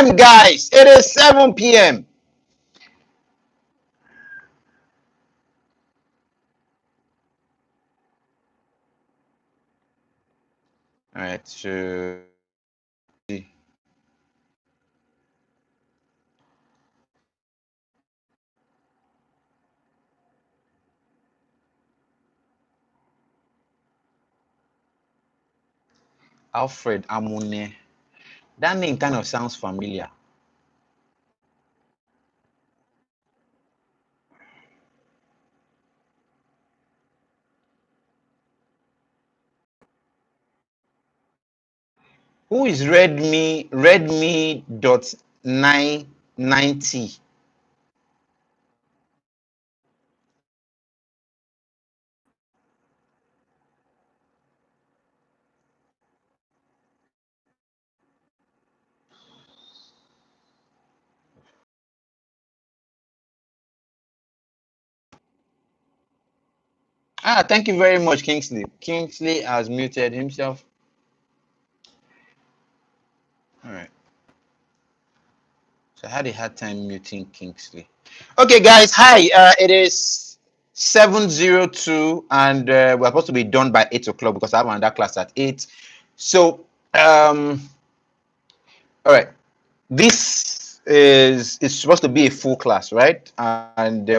p.m. guys. It is 7 p.m. All right, so Alfred Amune. That name kind of sounds familiar. Who is Redmi.990? Thank you very much, Kingsley. Kingsley has muted himself. All right. So I had a hard time muting Kingsley. Okay, guys. Hi. It is 7:02, and we're supposed to be done by 8 o'clock because I have another class at 8. So, all right. This is supposed to be a full class, right? And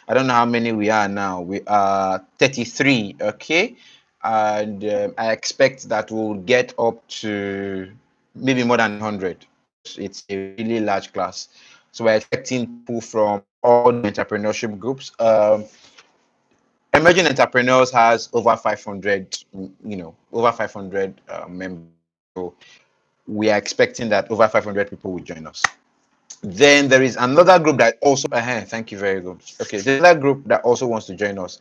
I don't know how many we are now. We are 33. Okay, and I expect that we'll get up to maybe more than 100. It's a really large class, so we're expecting people from all the entrepreneurship groups. Emerging Entrepreneurs has over 500, over 500 members. So we are expecting that over 500 people will join us. Then there is another group that also, thank you very good. Okay, there's another group that also wants to join us,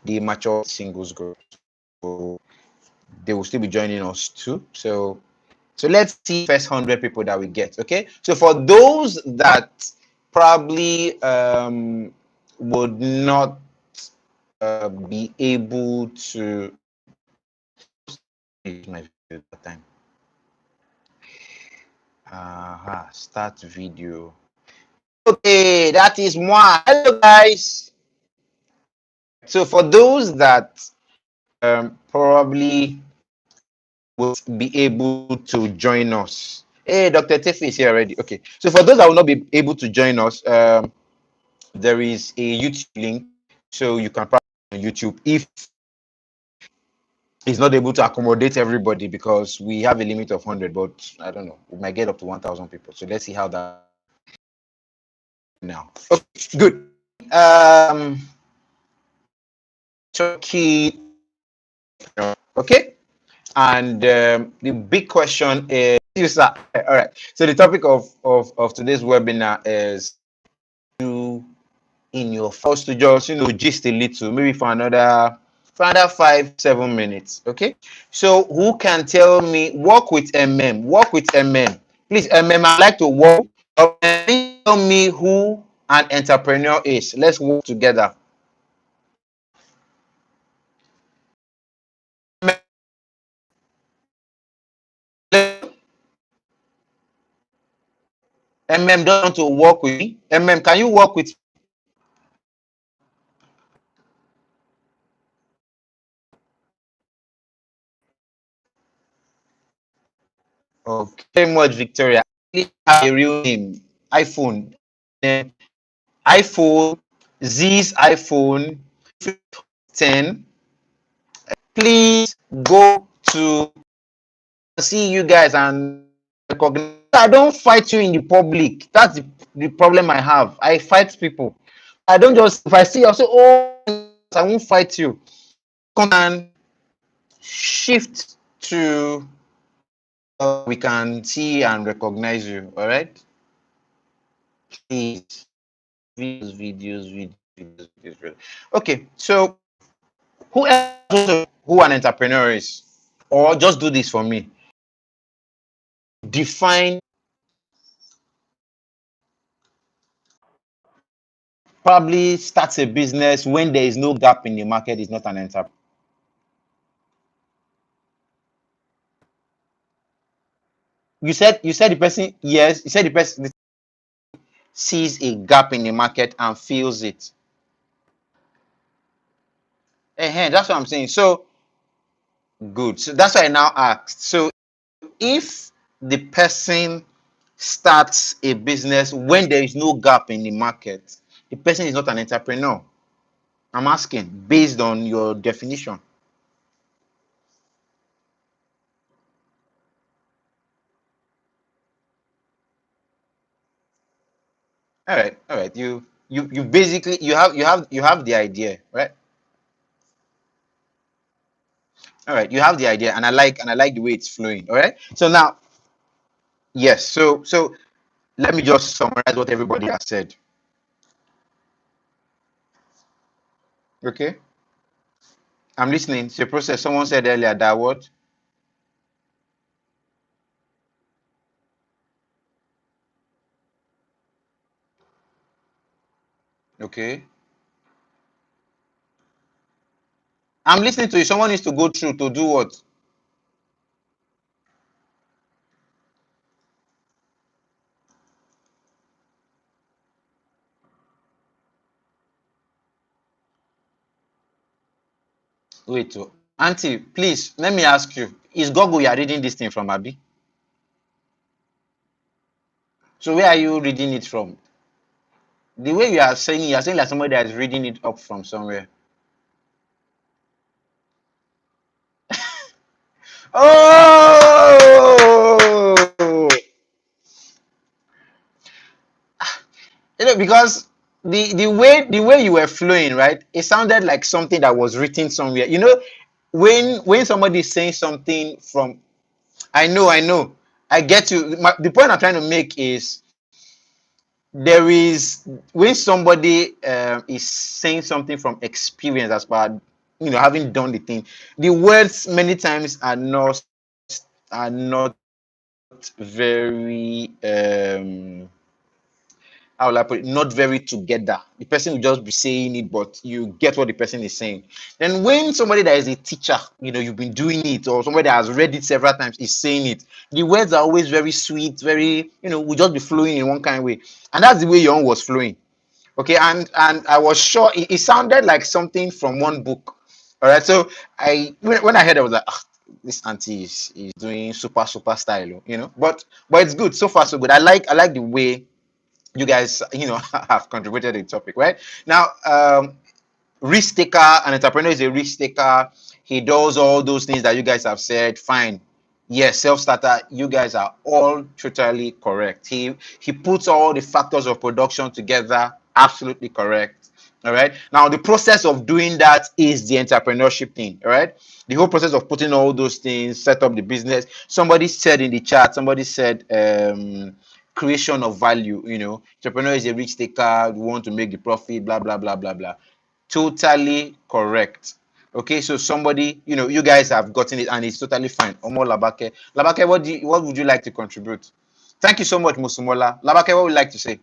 the mature singles group. So they will still be joining us too. So let's see first 100 people that we get. Okay, so for those that probably would not be able to use my video that time. Start video. Okay, that is moi. Hello guys. So for those that probably will be able to join us. Hey, Dr. Tiffy is here already. Okay. So for those that will not be able to join us, there is a YouTube link. So you can probably on YouTube if it's not able to accommodate everybody because we have a limit of 100, but I don't know. We might get up to 1,000 people. So let's see how that now. Okay, good. Turkey. Okay. And the big question is, you sir. All right. So the topic of today's webinar is you in your first to just gist a little, maybe for another 5-7 minutes. Okay. So who can tell me work with MM? Work with MM. Please, MM, I'd like to work. Tell me who an entrepreneur is. Let's work together. MM don't want to work with me. MM, can you work with? Okay, very much, Victoria. I have a real name. iPhone. iPhone. Z's iPhone 10. Please go to see you guys and recognize. I don't fight you in the public. That's the problem I have. I fight people. I don't just, if I see you, I'll say, oh, I won't fight you. Come and shift to we can see and recognize you. All right. Please. Videos. Okay, so who else who an entrepreneur is? Or just do this for me. Define probably starts a business when there is no gap in the market is not an entrepreneur. You said the person, yes, you said the person sees a gap in the market and feels it. That's what I'm saying. So good. So that's why I now asked. So if the person starts a business when there is no gap in the market, the person is not an entrepreneur. I'm asking based on your definition. All right. You basically you have the idea, right? All right, you have the idea, and I like the way it's flowing. All right. So now, yes. So let me just summarize what everybody has said. Okay, I'm listening. It's a process. Someone said earlier that what? Okay, I'm listening to you. Someone needs to go through to do what? Wait, Auntie, please let me ask you: is Google you are reading this thing from, Abi? So where are you reading it from? The way you are saying like somebody that is reading it up from somewhere. Oh, because the way you were flowing, right? It sounded like something that was written somewhere. When somebody is saying something from, I know, I get you. The point I'm trying to make is there is when somebody is saying something from experience as far having done the thing, the words many times are not very how will I put it, not very together. The person will just be saying it, but you get what the person is saying. Then when somebody that is a teacher, you've been doing it, or somebody that has read it several times is saying it, the words are always very sweet, very, will just be flowing in one kind of way. And that's the way your own was flowing. Okay, and I was sure it sounded like something from one book. All right, so when I heard it, I was like, this auntie is doing super style, but it's good so far, so good. I like the way you guys have contributed to the topic, right? Now, risk taker, an entrepreneur is a risk taker. He does all those things that you guys have said. Fine. Yes, self-starter, you guys are all totally correct. He puts all the factors of production together. Absolutely correct. All right. Now, the process of doing that is the entrepreneurship thing. All right. The whole process of putting all those things, set up the business. Somebody said in the chat, somebody said creation of value. Entrepreneur is a risk taker. We want to make the profit, blah, blah, blah, blah, blah. Totally correct. Okay, so somebody, you guys have gotten it and it's totally fine. Omo Labake. Labake, what would you like to contribute? Thank you so much, Musumola. Labake, what would you like to say?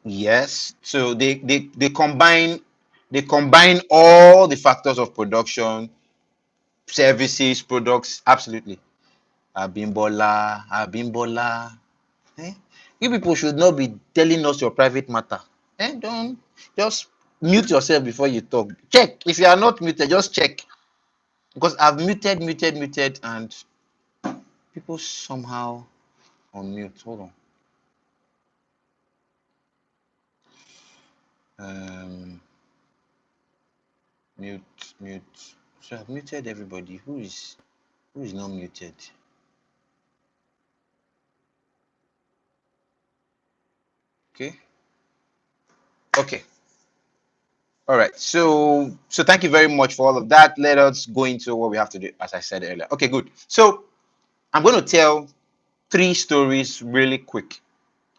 Yes. So they combine all the factors of production, services, products. Absolutely. Abimbola. Eh? You people should not be telling us your private matter. Don't just mute yourself before you talk. Check. If you are not muted, just check. Because I've muted, and people somehow unmute. Hold on. Mute. So I've muted everybody. Who is not muted? Okay. Okay. All right. So thank you very much for all of that. Let us go into what we have to do, as I said earlier. Okay, good. So I'm going to tell 3 stories really quick.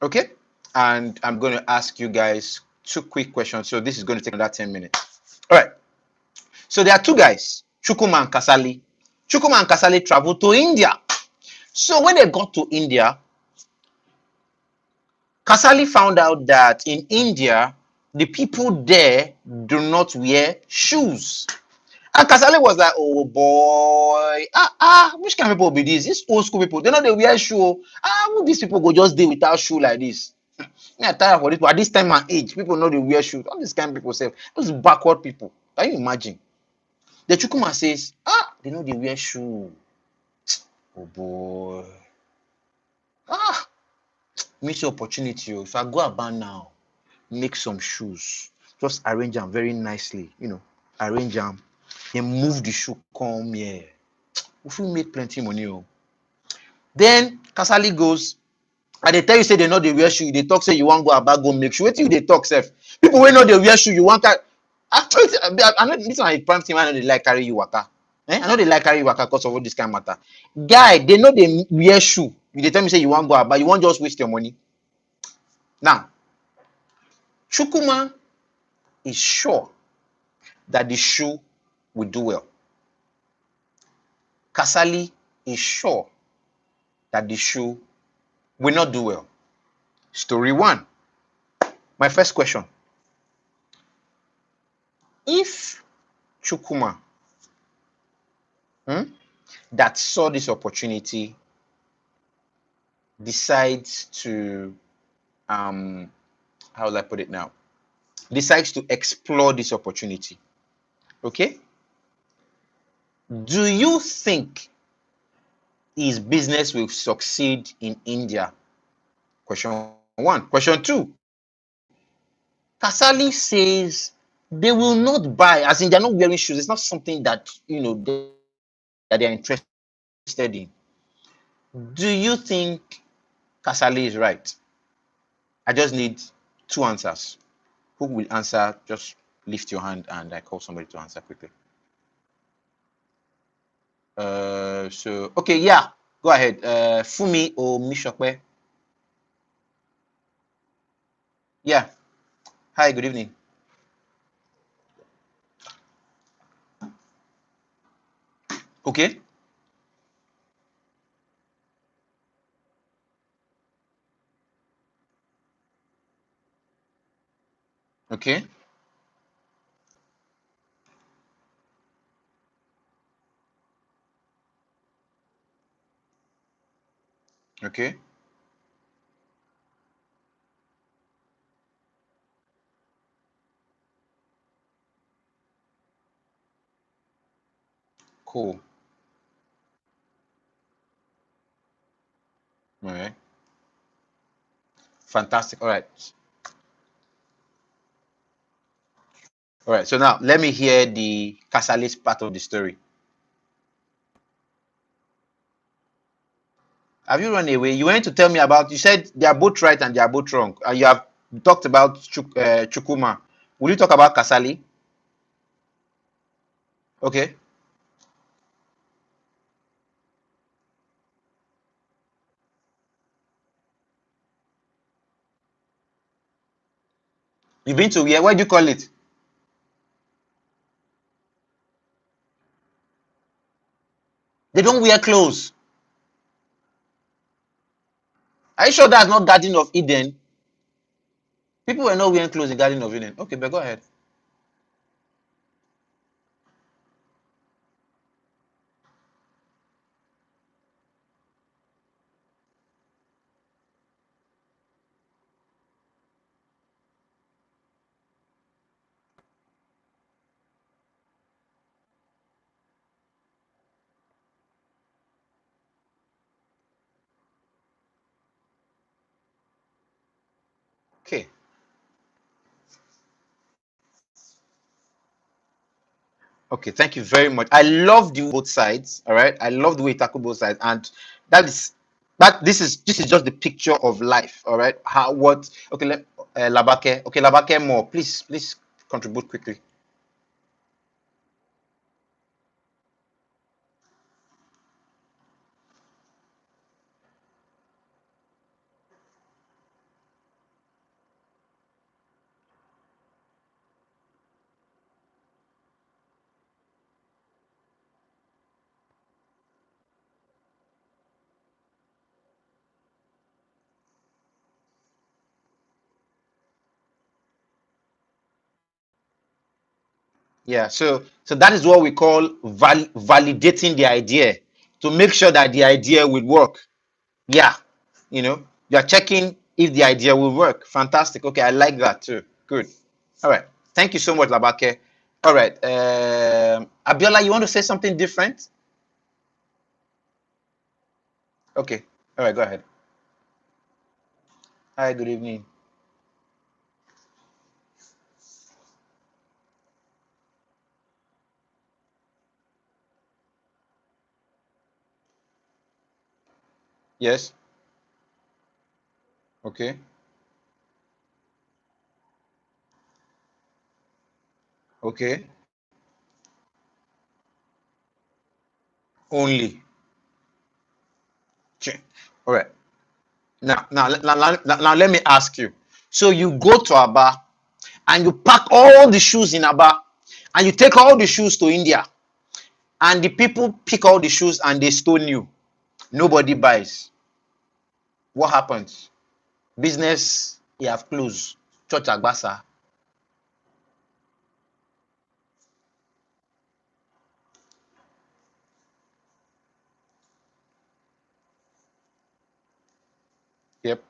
Okay. And I'm going to ask you guys 2 quick questions. So this is going to take another 10 minutes. All right. So there are 2 guys, Chukuma and Kasali. Chukuma and Kasali traveled to India. So when they got to India, Kasali found out that in India, the people there do not wear shoes. And Kasale was like, oh boy, which kind of people be this? These old school people, they know they wear shoe. Who these people go just day without shoe like this? Me, I tired for this, but at this time and age, people know they wear shoes. All these kind of people say, those backward people. Can you imagine? The Chukuma says, they know they wear shoe. Oh boy. Miss opportunity. If I go about now, make some shoes. Just arrange them very nicely, arrange them. Then move the shoe, come here. If we make plenty money. Then Kasali goes, and they tell you say they know they wear shoe. They talk say you want go about go make shoe. Wait till they talk self. People wey know they wear shoe, you want carry. I know this one is prime team. I know they like carry you waka. I know they like carry you waka because of all this kind of matter. Guy, they know they wear shoe. You dey tell me say you want go about, you want just waste your money. Now, Chukuma is sure that the shoe will do well. Kasali is sure that the shoe will not do well. Story one. My first question. If Chukuma that saw this opportunity decides to, how will I put it now? Decides to explore this opportunity. Okay? Do you think his business will succeed in India? Question one. Question two. Kasali says they will not buy, as in they're not wearing shoes. It's not something that that they're interested in. Do you think Kasali is right? I just need two answers. Who will answer? Just lift your hand and I call somebody to answer quickly. Okay, yeah, go ahead. Fumi or Mishokwe? Yeah. Hi, good evening. Okay. Okay. Okay. Cool. All right. Fantastic. All right. All right. So now let me hear the Kasali's part of the story. Have you run away? You went to tell me about. You said they are both right and they are both wrong. And you have talked about Chukuma. Will you talk about Kasali? Okay. You've been to where? What do you call it? They don't wear clothes. Are you sure that's not Garden of Eden? People were not wearing clothes in Garden of Eden. Okay, but go ahead. Okay. Okay, thank you very much. I love the both sides. All right, I love the way you tackle both sides, and that is this is just the picture of life. All right, how what? Okay, Labake. Okay, Labake, more. Please contribute quickly. Yeah, so that is what we call validating the idea to make sure that the idea will work. Yeah, you're checking if the idea will work. Fantastic. Okay, I like that too. Good. All right. Thank you so much, Labake. All right. Abiola, you want to say something different? Okay. All right, go ahead. Hi, good evening. Yes. Okay. Okay. Only. Che- All right. Now, let me ask you. So you go to Aba and you pack all the shoes in Aba and you take all the shoes to India and the people pick all the shoes and they stone you. Nobody buys. What happens? Business, you have closed. Church Agbasa. Yep.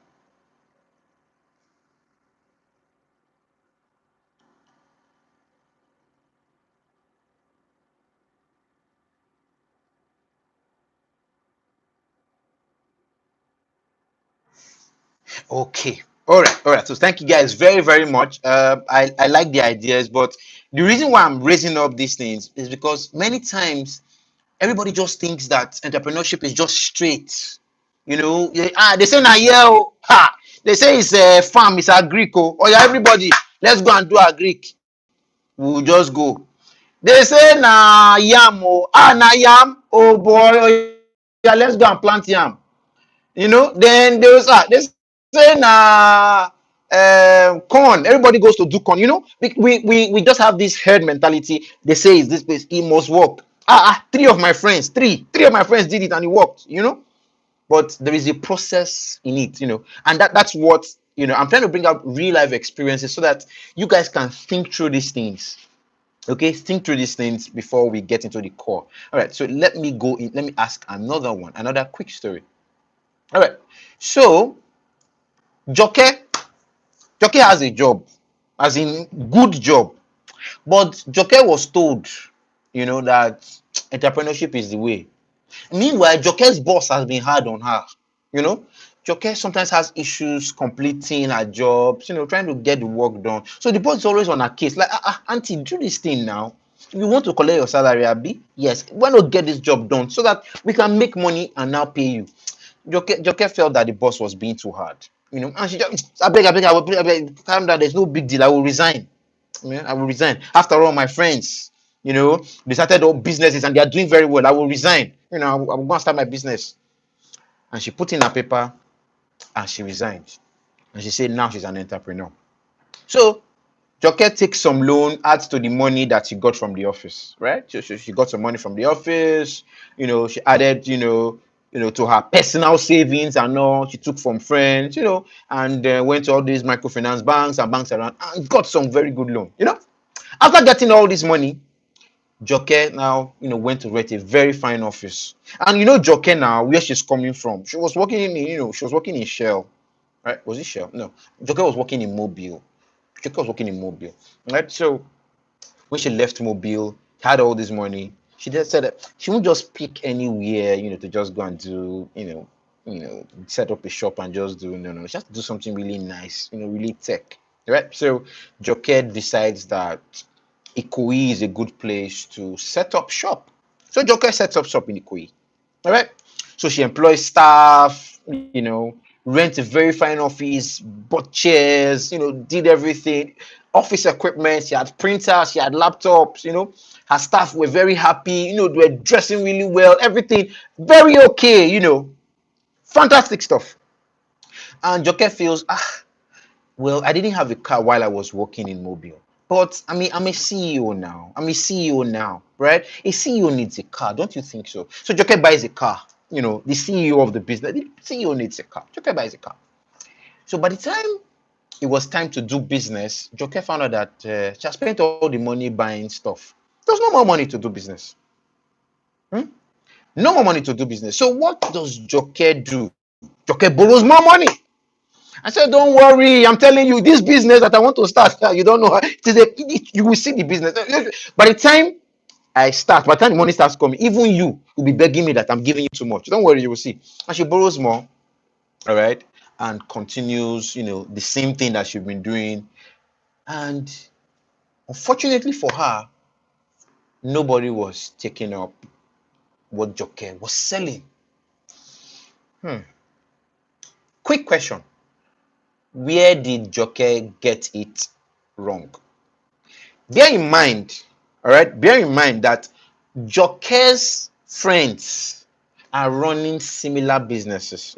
Okay. All right. All right. So thank you guys very, very much. I like the ideas, but the reason why I'm raising up these things is because many times everybody just thinks that entrepreneurship is just straight. They say na yeah, oh, ha. They say it's a farm, it's a Greek. Oh yeah, everybody, let's go and do a Greek. We'll just go. They say na yam, oh, na yam, oh boy, oh yeah, let's go and plant yam. Then they say na corn. Everybody goes to do corn. We just have this herd mentality. They say is this place, it must work. Three of my friends did it and it worked. But there is a process in it. And that's what I'm trying to bring out real life experiences so that you guys can think through these things. Okay, think through these things before we get into the core. All right, so let me ask another quick story. All right. So Joke Joke has a job, as in good job. But Joke was told, that entrepreneurship is the way. Meanwhile, Joke's boss has been hard on her. You know, Joke sometimes has issues completing her jobs, trying to get the work done. So the boss is always on her case, like, auntie, do this thing now. You want to collect your salary, Abi? Yes. Why not get this job done so that we can make money and now pay you? Joke felt that the boss was being too hard. And she just, I beg, calm down. There's no big deal. I will resign. Yeah, I will resign. After all, my friends, they started all businesses and they are doing very well. I will resign. I'm going to start my business. And she put in her paper and she resigned. And she said now she's an entrepreneur. So Joke takes some loan, adds to the money that she got from the office, right? So she got some money from the office. She added, to her personal savings and all. She took from friends, and went to all these microfinance banks and banks around and got some very good loan. After getting all this money, Joke now, went to rent a very fine office. And Joke now, where she's coming from, she was working in Shell, right? Was it Shell? No, Joke was working in Mobile. Joke was working in Mobile, right? So when she left Mobile, had all this money, she just said that she won't just pick anywhere, to just go and do, set up a shop and just do no. She has to do something really nice, really tech. Right? So Joke decides that Ikoyi is a good place to set up shop. So Joke sets up shop in Ikoyi. All right. So she employs staff, rent a very fine office, bought chairs, did everything, office equipment. She had printers, she had laptops, her staff were very happy, they were dressing really well, everything very okay, fantastic stuff. And Joke feels, well, I didn't have a car while I was working in Mobile. But I mean, I'm a CEO now. Right? A CEO needs a car, don't you think so? So Joke buys a car. The CEO of the business, the CEO needs a car. Joke buys a car. So by the time it was time to do business, Joke found out that she had spent all the money buying stuff. There's no more money to do business. No more money to do business. So what does Joke do? Joke borrows more money. I said, don't worry. I'm telling you, this business that I want to start, you don't know. You will see the business. By the time I start, by the time the money starts coming, even you will be begging me that I'm giving you too much. Don't worry, you will see. And she borrows more, all right, and continues, the same thing that she's been doing. And unfortunately for her, nobody was taking up what Joke was selling. Quick question. Where did Joke get it wrong? Bear in mind, all right, bear in mind that Joke's friends are running similar businesses,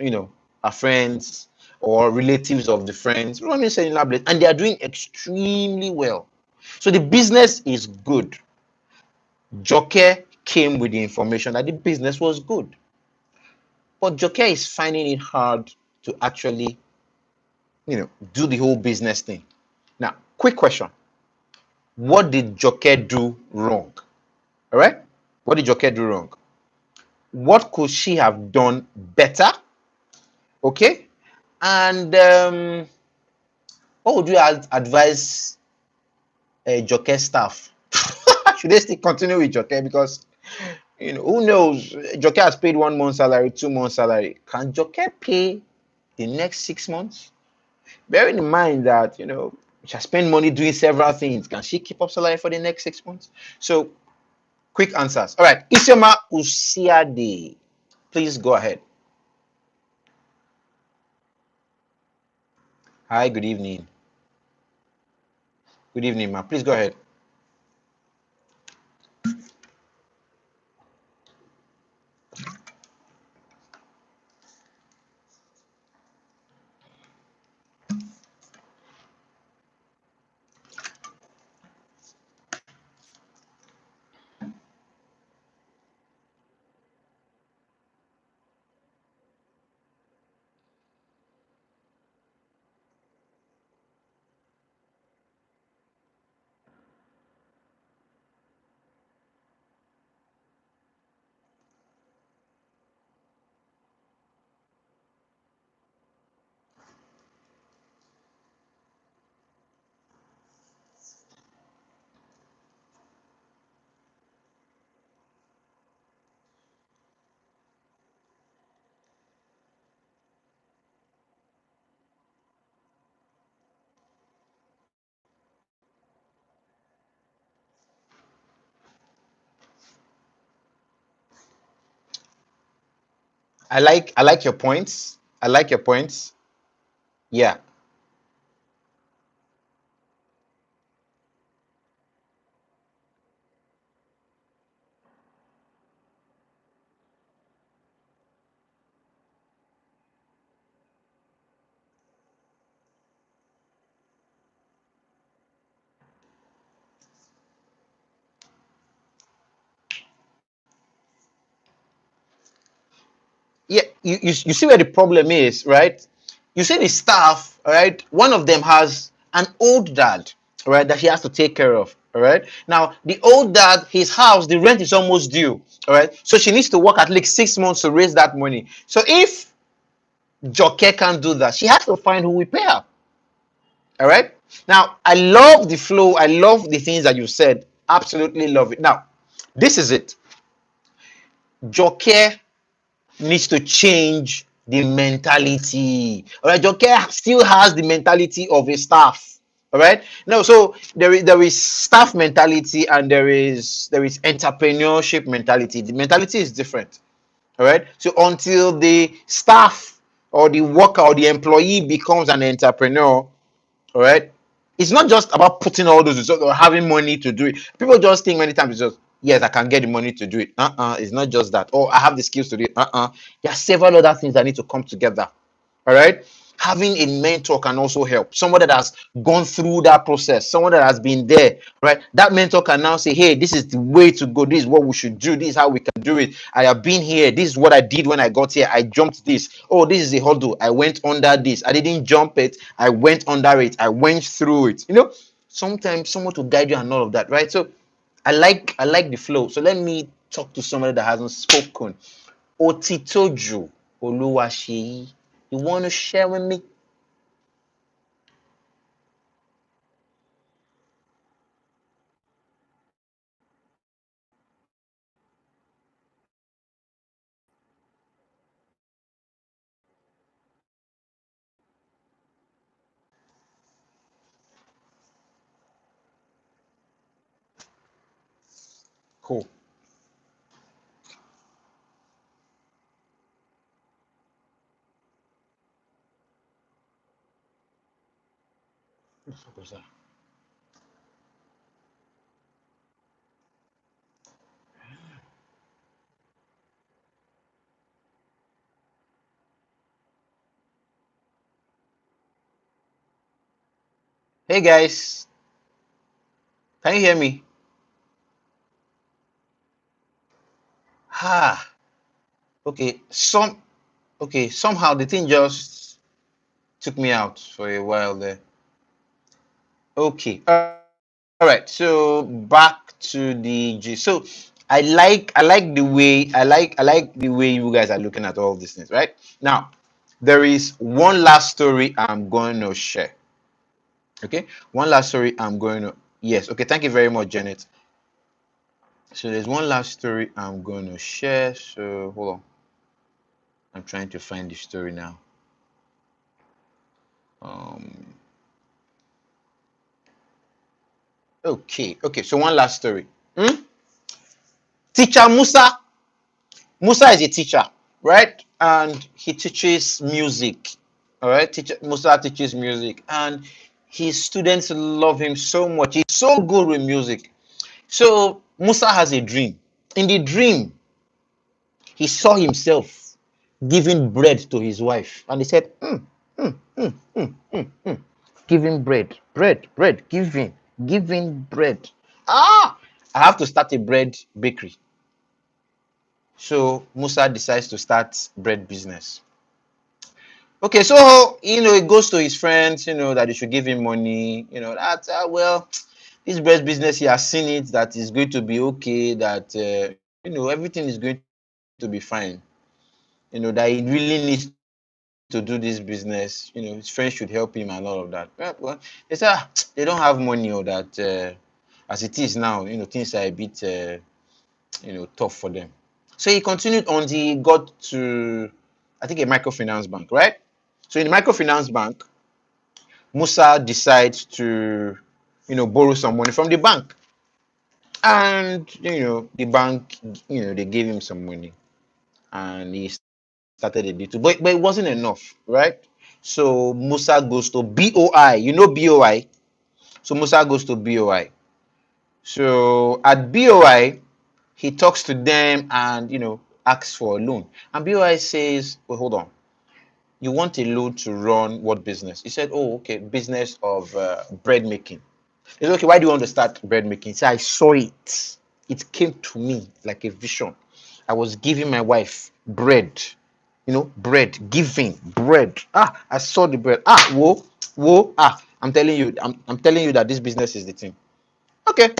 our friends or relatives of the friends running similar business, and they are doing extremely well. So the business is good. Joke came with the information that the business was good. But Joke is finding it hard to actually, do the whole business thing. Now, quick question. What did Joke do wrong? All right? What did Joke do wrong? What could she have done better? Okay? And what would you advise Joke staff? Should they still continue with Joke? Because, who knows? Joke has paid 1 month's salary, 2 months' salary. Can Joke pay the next 6 months? Bearing in mind that, she has spent money doing several things. Can she keep up salary for the next 6 months? So, quick answers. All right. Isioma Usiade, please go ahead. Hi, good evening. Good evening, ma. Please go ahead. I like your points. I like your points. Yeah. Yeah, you see where the problem is, right? You see the staff, all right? One of them has an old dad, all right, that he has to take care of. All right. Now, the old dad, his house, the rent is almost due. All right. So she needs to work at least 6 months to raise that money. So if Joke can't do that, she has to find who will pay her. All right. Now, I love the flow. I love the things that you said. Absolutely love it. Now, this is it. Joke needs to change the mentality. All right, Joke still has the mentality of a staff. All right. No, so there is staff mentality and there is entrepreneurship mentality. The mentality is different. All right. So until the staff or the worker or the employee becomes an entrepreneur, all right, it's not just about putting all those results or having money to do it. People just think many times it's just, yes, I can get the money to do it. It's not just that. Oh, I have the skills to do it. There are several other things that need to come together. All right. Having a mentor can also help. Someone that has gone through that process, someone that has been there, right? That mentor can now say, hey, this is the way to go. This is what we should do. This is how we can do it. I have been here. This is what I did when I got here. I jumped this. Oh, this is a hurdle. I went under this. I didn't jump it. I went under it. I went through it. Sometimes someone to guide you and all of that, right? So I like the flow. So let me talk to somebody that hasn't spoken. Otitoju Oluwaseyi. You want to share with me? Cool. Hey guys, can you hear me? Ah, okay. Somehow the thing just took me out for a while there. Okay. All right. So back to the G. So I like the way you guys are looking at all these things, right? Now, there is one last story I'm going to share. Okay, one last story I'm going to. Yes. Okay. Thank you very much, Janet. So there's one last story I'm going to share. So hold on. I'm trying to find the story now. Um. Okay. Okay. So one last story. Hmm? Teacher Musa. Musa is a teacher, right? And he teaches music. All right. Teacher Musa teaches music, and his students love him so much. He's so good with music. So Musa has a dream. In the dream, he saw himself giving bread to his wife, and he said, giving bread, giving bread. Ah, I have to start a bread bakery. So Musa decides to start bread business. Okay, so he goes to his friends, that they should give him money. That well, this bread business, he has seen it that is going to be okay. That everything is going to be fine. That he really needs to do this business. His friends should help him and all of that. Well, they say they don't have money, or that as it is now, things are a bit tough for them. So he continued until he got to, I think, a microfinance bank, right? So in the microfinance bank, Musa decides to, borrow some money from the bank. And, the bank, they gave him some money, and he started a little, but it wasn't enough, right? So Musa goes to BOI. You know BOI? So Musa goes to BOI. So at BOI, he talks to them and asks for a loan. And BOI says, well, hold on. You want a loan to run what business? He said, oh, okay, business of bread making. He said, okay, why do you want to start bread making? He said, I saw it. It came to me like a vision. I was giving my wife bread, bread, giving bread. Ah, I saw the bread. Ah, whoa, whoa. Ah, I'm telling you that this business is the thing. Okay.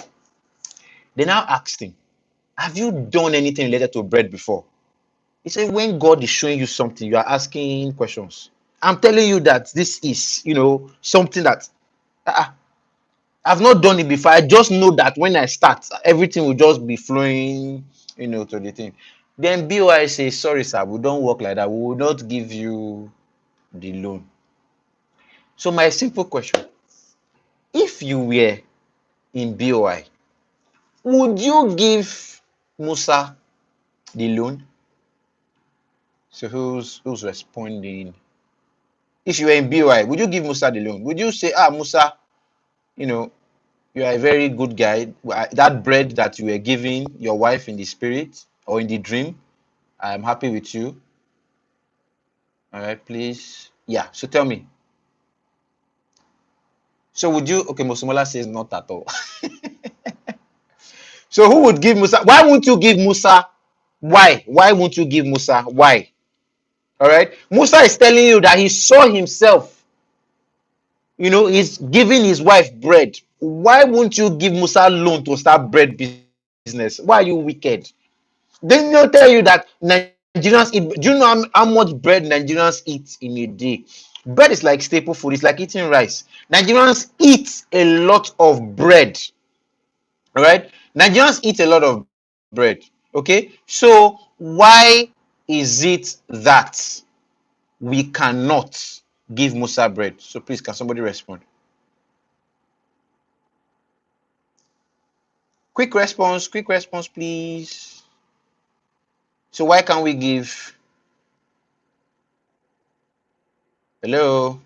They now asked him, have you done anything related to bread before? He said, when God is showing you something, you are asking questions. I'm telling you that this is, something that uh, I've not done it before. I just know that when I start, everything will just be flowing, to the thing. Then BOI says, sorry, sir, we don't work like that. We will not give you the loan. So my simple question, if you were in BOI, would you give Musa the loan? So who's responding? If you were in BOI, would you give Musa the loan? Would you say, Musa, you know, you are a very good guy. That bread that you were giving your wife in the spirit or in the dream, I am happy with you. All right, please, Yeah. So tell me. So would you? Okay, Mosumola says not at all. So who would give Musa? Why won't you give Musa? Why? Why won't you give Musa? Why? All right. Musa is telling you that he saw himself. You know, he's giving his wife bread. Why won't you give Musa loan to start bread business? Why are you wicked? Didn't they tell you that Nigerians eat? Do you know how much bread Nigerians eat in a day? Bread is like staple food. It's like eating rice. Nigerians eat a lot of bread. All right. Nigerians eat a lot of bread. Okay. So why is it that we cannot give Musa bread? So please, can somebody respond? Quick response, please. So why can't we give? Hello.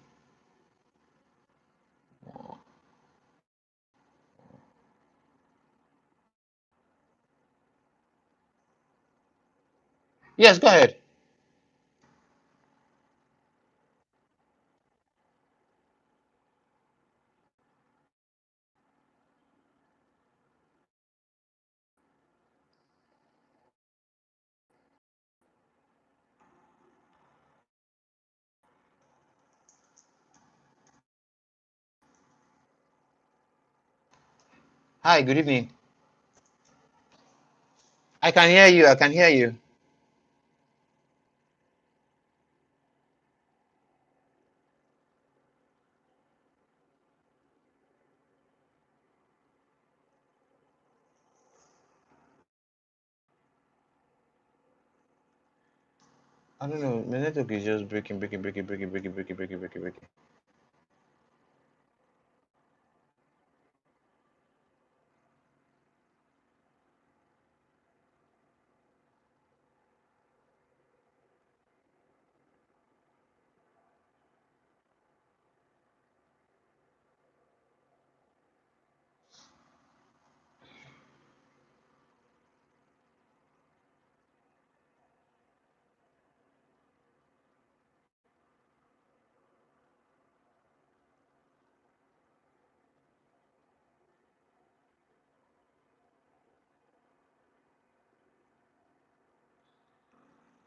Yes, go ahead. Hi, good evening. I can hear you. I can hear you. I don't know. My network is just breaking.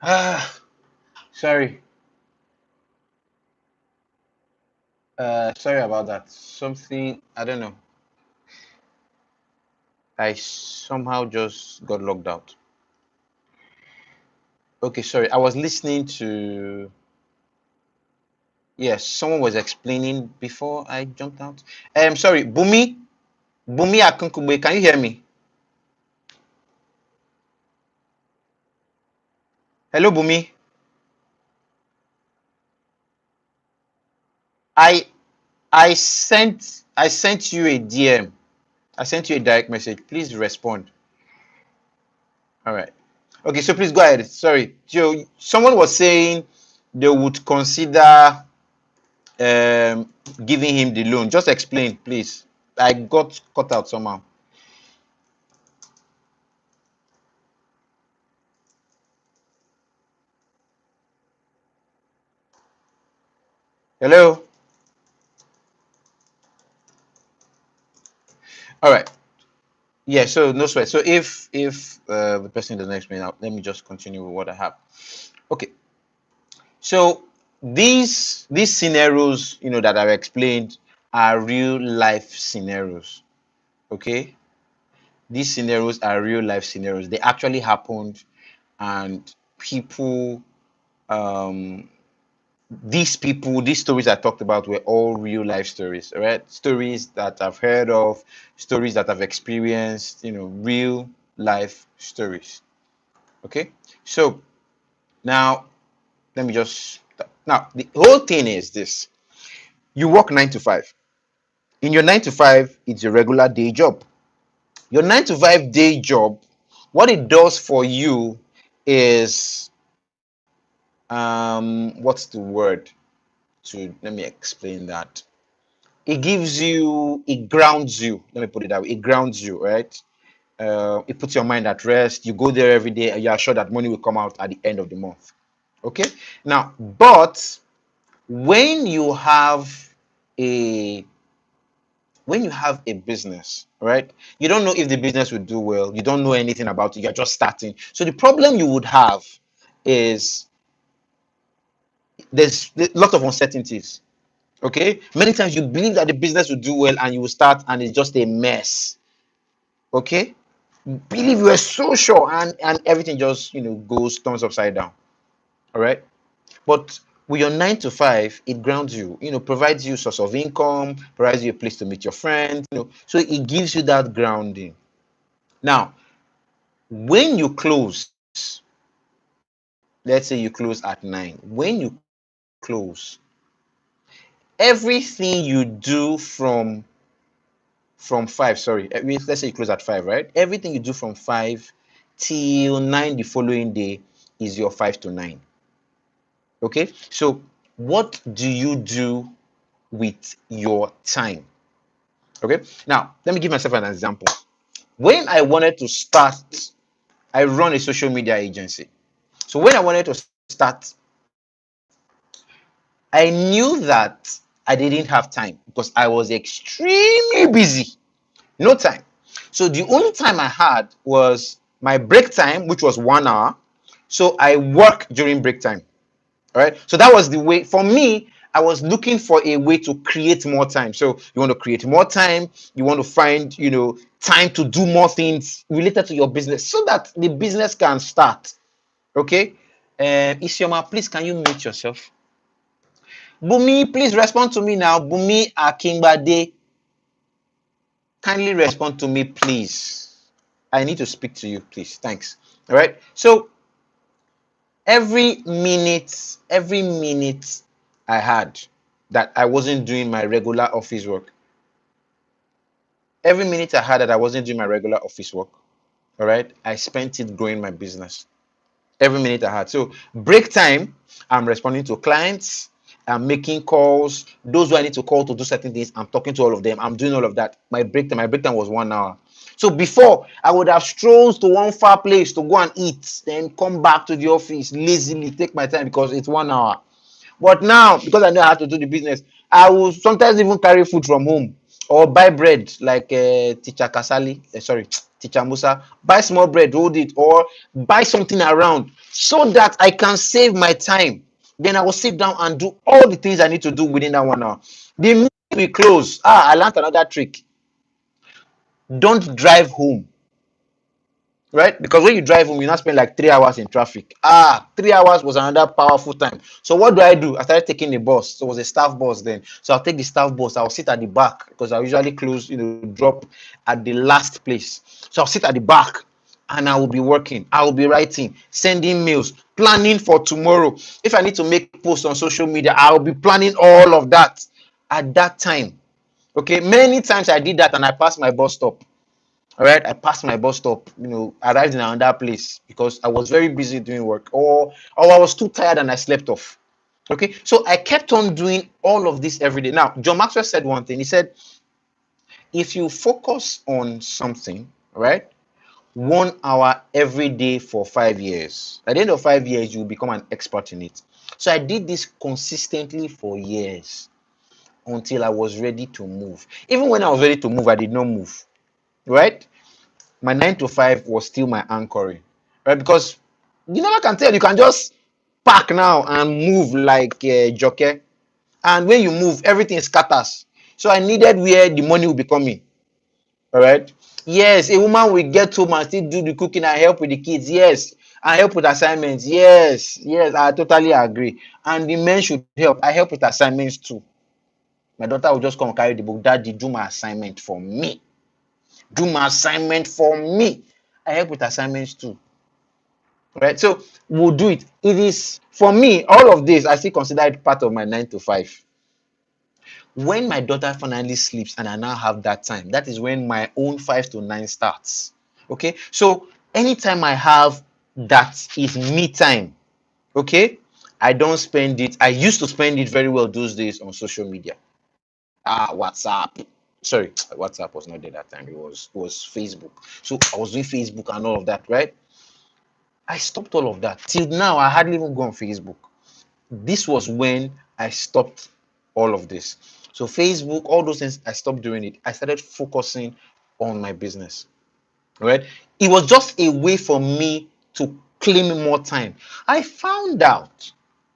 Ah, sorry. Sorry about that. Something I don't know. I somehow just got logged out. Okay, sorry. I was listening to. Yes, someone was explaining before I jumped out. Sorry, Bumi Akunkugbe. Can you hear me? Hello, Bumi. I I sent you a DM. I sent you a direct message. Please respond. All right. Okay, so please go ahead. Sorry. Joe, someone was saying they would consider um, giving him the loan. Just explain, please. I got cut out somehow. Hello. All right. Yeah. So no sweat. So if the person doesn't explain out, let me just continue with what I have. Okay. So these scenarios, that I've explained are real life scenarios. Okay. These scenarios are real life scenarios. They actually happened, and people, um, these stories I talked about were all real life stories, right? Stories that I've heard of, stories that I've experienced, real life stories. Okay, so now let me just now the whole thing is this: you work 9 to 5. In your 9 to 5, it's a regular day job. Your 9 to 5 day job, what it does for you is what's the word to let me explain that. It grounds you. Let me put it that way. It grounds you, right? It puts your mind at rest. You go there every day and you are sure that money will come out at the end of the month. Okay. Now, but when you have a business, right? You don't know if the business will do well. You don't know anything about it. You're just starting. So the problem you would have is there's a lot of uncertainties. Okay, many times you believe that the business will do well and you will start and it's just a mess. Okay, you believe you are so sure and everything just goes turns upside down. All right, but with your 9 to 5, it grounds you, provides you source of income, provides you a place to meet your friends, so it gives you that grounding. Now, when you close, let's say you close at 9, when you close, everything you do from 5, sorry, let's say you close at 5, right? Everything you do from 5 till 9 the following day is your 5 to 9. Okay, so what do you do with your time? Okay, now let me give myself an example. When I wanted to start, I run a social media agency. So when I wanted to start, I knew that I didn't have time because I was extremely busy. No time. So the only time I had was my break time, which was 1 hour. So I work during break time. All right. So that was the way for me. I was looking for a way to create more time. So you want to create more time. You want to find, time to do more things related to your business so that the business can start. Okay. Isioma, please, can you mute yourself? Bumi, please respond to me now. Bumi Akingbade, kindly respond to me, please. I need to speak to you, please. Thanks. All right. So every minute I had that I wasn't doing my regular office work, every minute I had that I wasn't doing my regular office work, all right, I spent it growing my business. Every minute I had. So break time, I'm responding to clients, I'm making calls. Those who I need to call to do certain things, I'm talking to all of them. I'm doing all of that. My break time was 1 hour. So before, I would have strolled to one far place to go and eat, then come back to the office lazily, take my time because it's 1 hour. But now, because I know how to do the business, I will sometimes even carry food from home or buy bread like Teacher Kasali, sorry, Teacher Musa, buy small bread, hold it, or buy something around so that I can save my time. Then I will sit down and do all the things I need to do within that 1 hour. The minute we close, I learned another trick. Don't drive home, right? Because when you drive home, you not spend like 3 hours in traffic. 3 hours was another powerful time. So what do? I started taking the bus. So it was a staff bus then. So I'll take the staff bus. I'll sit at the back because I usually close, drop at the last place. So I'll sit at the back and I will be working. I will be writing, sending mails, planning for tomorrow. If I need to make posts on social media, I'll be planning all of that at that time. Okay, many times I did that and I passed my bus stop. All right, I passed my bus stop, arrived in another place because I was very busy doing work, or I was too tired and I slept off. Okay, so I kept on doing all of this every day. Now, John Maxwell said one thing. He said, if you focus on something, right, 1 hour every day for 5 years, at the end of 5 years, you will become an expert in it. So I did this consistently for years until I was ready to move. Even when I was ready to move, I did not move, right? My 9 to 5 was still my anchoring, right? Because you never can tell. You can just park now and move like jockey, and when you move, everything scatters. So I needed where the money will be coming. All right. Yes, a woman will get home and still do the cooking and help with the kids. Yes, and help with assignments. Yes, yes, I totally agree. And the men should help. I help with assignments too. My daughter will just come and carry the book. Daddy, do my assignment for me. Do my assignment for me. I help with assignments too. Right? So we'll do it. It is for me, all of this, I still consider it part of my 9 to 5. When my daughter finally sleeps and I now have that time, that is when my own 5 to 9 starts. Okay. So anytime I have that is me time. Okay. I don't spend it. I used to spend it very well those days on social media. WhatsApp. Sorry, WhatsApp was not there that time. It was Facebook. So I was doing Facebook and all of that, right? I stopped all of that. Till now, I hardly even go on Facebook. This was when I stopped all of this. So Facebook, all those things, I stopped doing it. I started focusing on my business. Right? It was just a way for me to claim more time. I found out,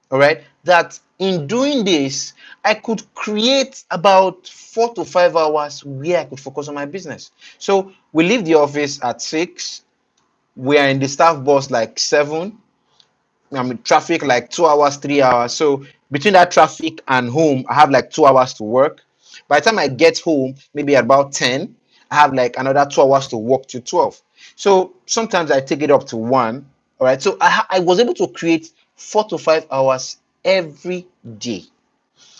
all right, that in doing this, I could create about 4 to 5 hours where I could focus on my business. So we leave the office at 6. We are in the staff bus like 7. I'm in traffic like 2 hours, 3 hours. So between that traffic and home, I have like 2 hours to work. By the time I get home, maybe at about 10, I have like another 2 hours to work to 12. So sometimes I take it up to 1. All right. So I was able to create 4 to 5 hours every day.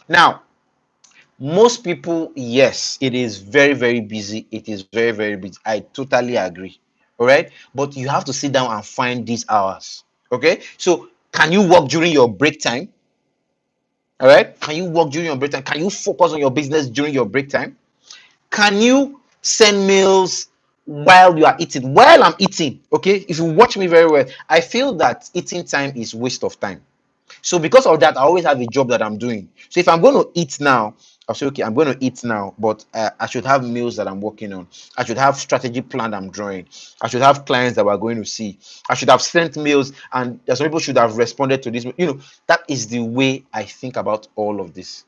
Now, most people, yes, it is very, very busy. It is very, very busy. I totally agree. All right. But you have to sit down and find these hours. Okay. So can you work during your break time? All right. Can you work during your break time? Can you focus on your business during your break time? Can you send mails while you are eating? While I'm eating, okay. If you watch me very well, I feel that eating time is waste of time. So because of that, I always have a job that I'm doing. So if I'm going to eat now, I'll say, okay, I'm going to eat now, but I should have meals that I'm working on. I should have strategy plan I'm drawing. I should have clients that we're going to see. I should have sent mails, and some people should have responded to this. That is the way I think about all of this.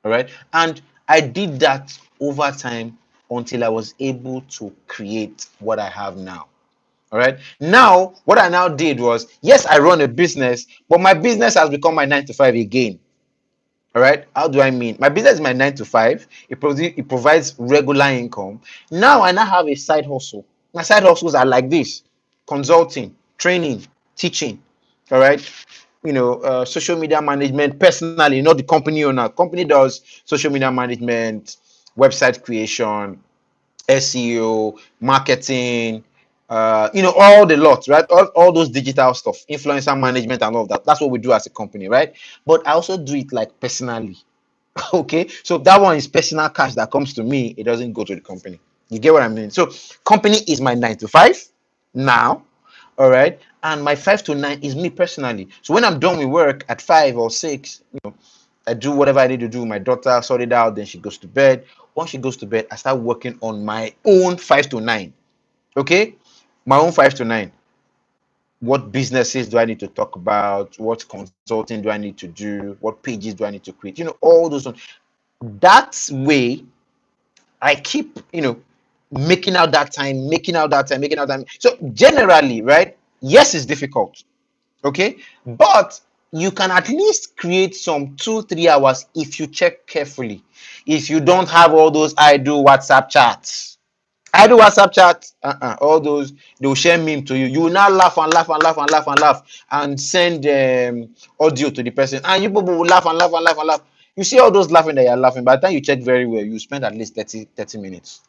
All right. And I did that over time until I was able to create what I have now. All right. Now, what I now did was, yes, I run a business, but my business has become my 9 to 5 again. All right. How do I mean? My business is my 9 to 5. It provides regular income. Now I now have a side hustle. My side hustles are like this: consulting, training, teaching. All right. Social media management personally, not the company owner. Company does social media management, website creation, SEO, marketing, all the lots, right? All those digital stuff, influencer management and all of that. That's what we do as a company, right? But I also do it like personally. Okay. So that one is personal cash that comes to me. It doesn't go to the company. You get what I mean? So company is my 9 to 5 now. All right. And my 5 to 9 is me personally. So when I'm done with work at 5 or 6, I do whatever I need to do. My daughter sort it out, then she goes to bed. Once she goes to bed, I start working on my own 5 to 9. Okay, my own 5 to 9. What businesses do I need to talk about? What consulting do I need to do? What pages do I need to create? All those ones. That way, I keep, making out that time, making out that time, making out that time. So generally, right? Yes, it's difficult. Okay, but you can at least create some 2 3 hours if you check carefully. If you don't have all those I do WhatsApp chats, all those, they'll share meme to you. You will now laugh and laugh and laugh and laugh and laugh and send audio to the person, and you people will laugh and laugh and laugh and laugh. You see all those laughing that you're laughing. By the time you check very well, you spend at least 30 minutes.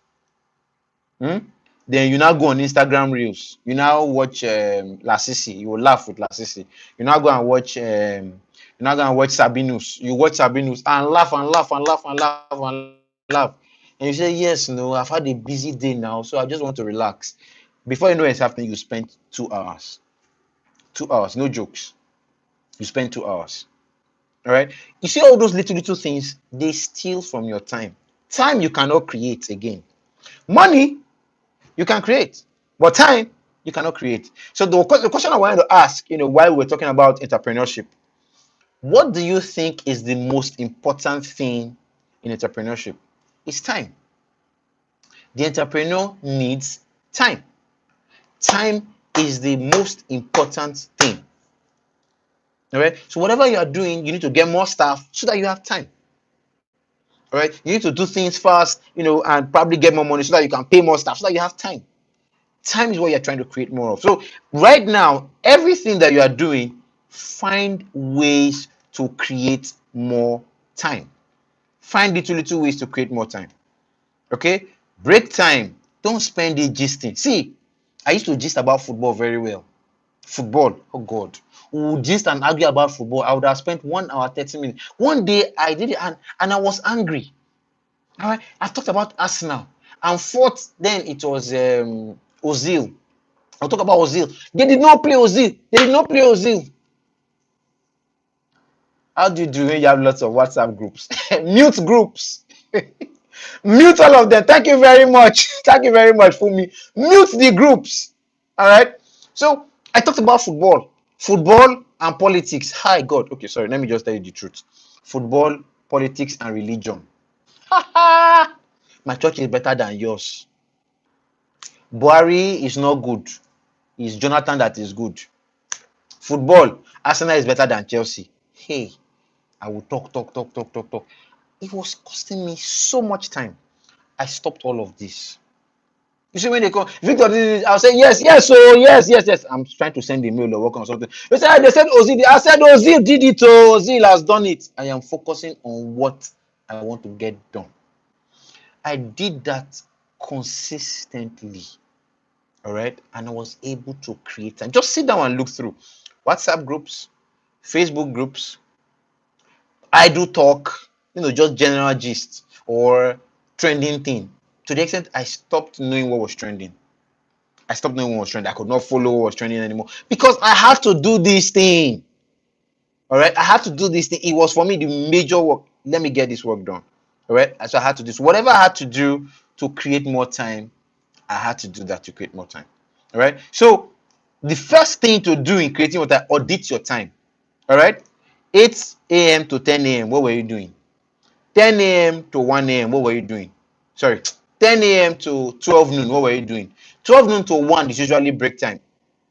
Then you now go on Instagram Reels. You now watch Lasisi. You will laugh with Lasisi. You now go and watch Sabinus. You watch Sabinus and laugh and laugh and laugh and laugh and laugh. And you say, yes, no, I've had a busy day now, so I just want to relax. Before you know what's happening, you spend 2 hours. 2 hours, no jokes. You spend 2 hours. All right. You see all those little things, they steal from your time. Time you cannot create again. Money you can create, but time you cannot create. So the question I wanted to ask, while we're talking about entrepreneurship, what do you think is the most important thing in entrepreneurship? It's time. The entrepreneur needs time. Time is the most important thing. All right. So whatever you are doing, you need to get more staff so that you have time. All right. You need to do things fast, and probably get more money so that you can pay more staff so that you have time. Time is what you're trying to create more of. So right now, everything that you are doing, find ways to create more time. Find little ways to create more time. Okay? Break time. Don't spend it gisting. See, I used to gist about football very well. Football, oh God. We would gist and argue about football. I would have spent 1 hour, 30 minutes. One day I did it and I was angry. All right. I talked about Arsenal. And fourth, then it was Ozil. I'll talk about Ozil. They did not play Ozil. How do you do when you have lots of WhatsApp groups? Mute groups. Mute all of them. Thank you very much. Thank you very much for me. Mute the groups. All right. So I talked about football and politics. Hi God. Okay, sorry. Let me just tell you the truth. Football, politics, and religion. My church is better than yours. Buhari is not good. It's Jonathan that is good. Football, Arsenal is better than Chelsea. Hey, I will talk. It was costing me so much time. I stopped all of this. You see, when they come, Victor, I'll say yes, so yes. I'm trying to send a mail or work on something. They said Ozil. I said Ozil did it. Oh, Ozil has done it. I am focusing on what I want to get done. I did that consistently. All right, and I was able to create and just sit down and look through WhatsApp groups, Facebook groups. I do talk, just general gist or trending thing. To the extent I stopped knowing what was trending. I stopped knowing what was trending. I could not follow what was trending anymore because I have to do this thing. All right, I had to do this thing. It was for me the major work. Let me get this work done. All right, so I had to do whatever I had to do to create more time. I had to do that to create more time. All right, so the first thing to do in creating more time, audit your time. All right, 8 a.m. to 10 a.m. What were you doing? 10 a.m. to 1 a.m. What were you doing? Sorry, 10 a.m. to 12 noon. What were you doing? 12 noon to 1 is usually break time.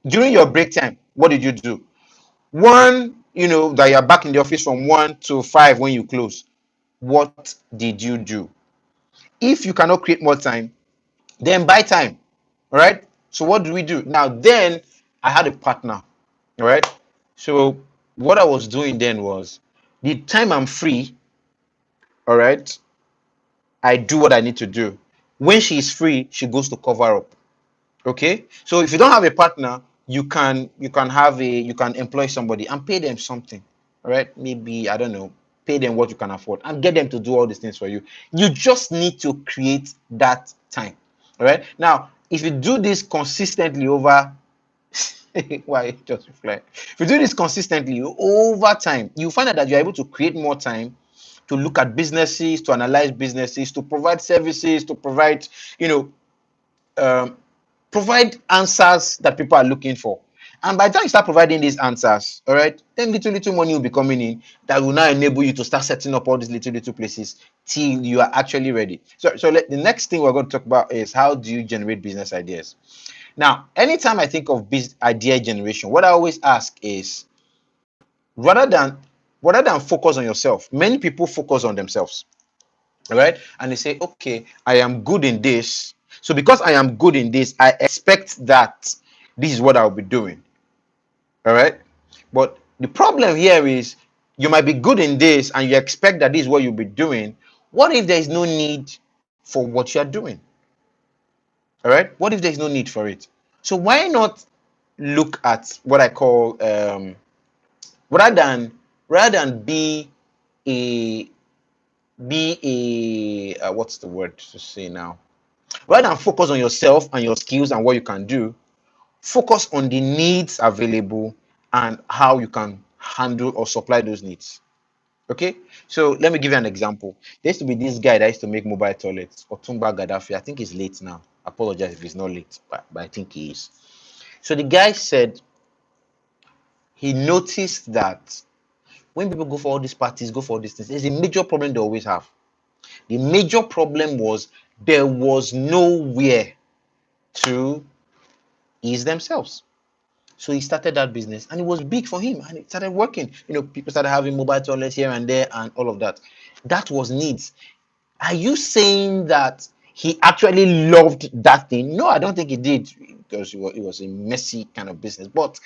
During your break time, what did you do? One, that you're back in the office from 1 to 5 when you close. What did you do? If you cannot create more time, then buy time. All right. So what do we do? Now, then I had a partner. All right. So what I was doing then was the time I'm free, all right, I do what I need to do. When she is free, she goes to cover up. Okay. So if you don't have a partner, you can employ somebody and pay them something. All right. Maybe, I don't know, pay them what you can afford and get them to do all these things for you. You just need to create that time. All right. Now, if you do this consistently over why just reflect. If you do this consistently over time, you find out that you're able to create more time to look at businesses, to analyze businesses, to provide services, to provide, provide answers that people are looking for. And by the time you start providing these answers, all right, then little money will be coming in that will now enable you to start setting up all these little places till you are actually ready. So the next thing we're going to talk about is how do you generate business ideas. Now, anytime I think of business idea generation, what I always ask is rather than focus on yourself, many people focus on themselves. All right, and they say, okay, I am good in this, so because I am good in this, I expect that this is what I'll be doing. All right, but the problem here is you might be good in this and you expect that this is what you'll be doing. What if there is no need for what you're doing? All right, what if there's no need for it? So why not look at what I call rather than a what's the word to say now? Rather than focus on yourself and your skills and what you can do, focus on the needs available and how you can handle or supply those needs. Okay, so let me give you an example. There used to be this guy that used to make mobile toilets, Otumba Gaddafi. I think he's late now. Apologize if he's not late, but I think he is. So the guy said he noticed that when people go for all these parties, go for all these things, there's a major problem they always have. The major problem was there was nowhere to ease themselves. So he started that business and it was big for him and it started working. People started having mobile toilets here and there and all of that. That was needs. Are you saying that he actually loved that thing? No, I don't think he did because it was a messy kind of business, but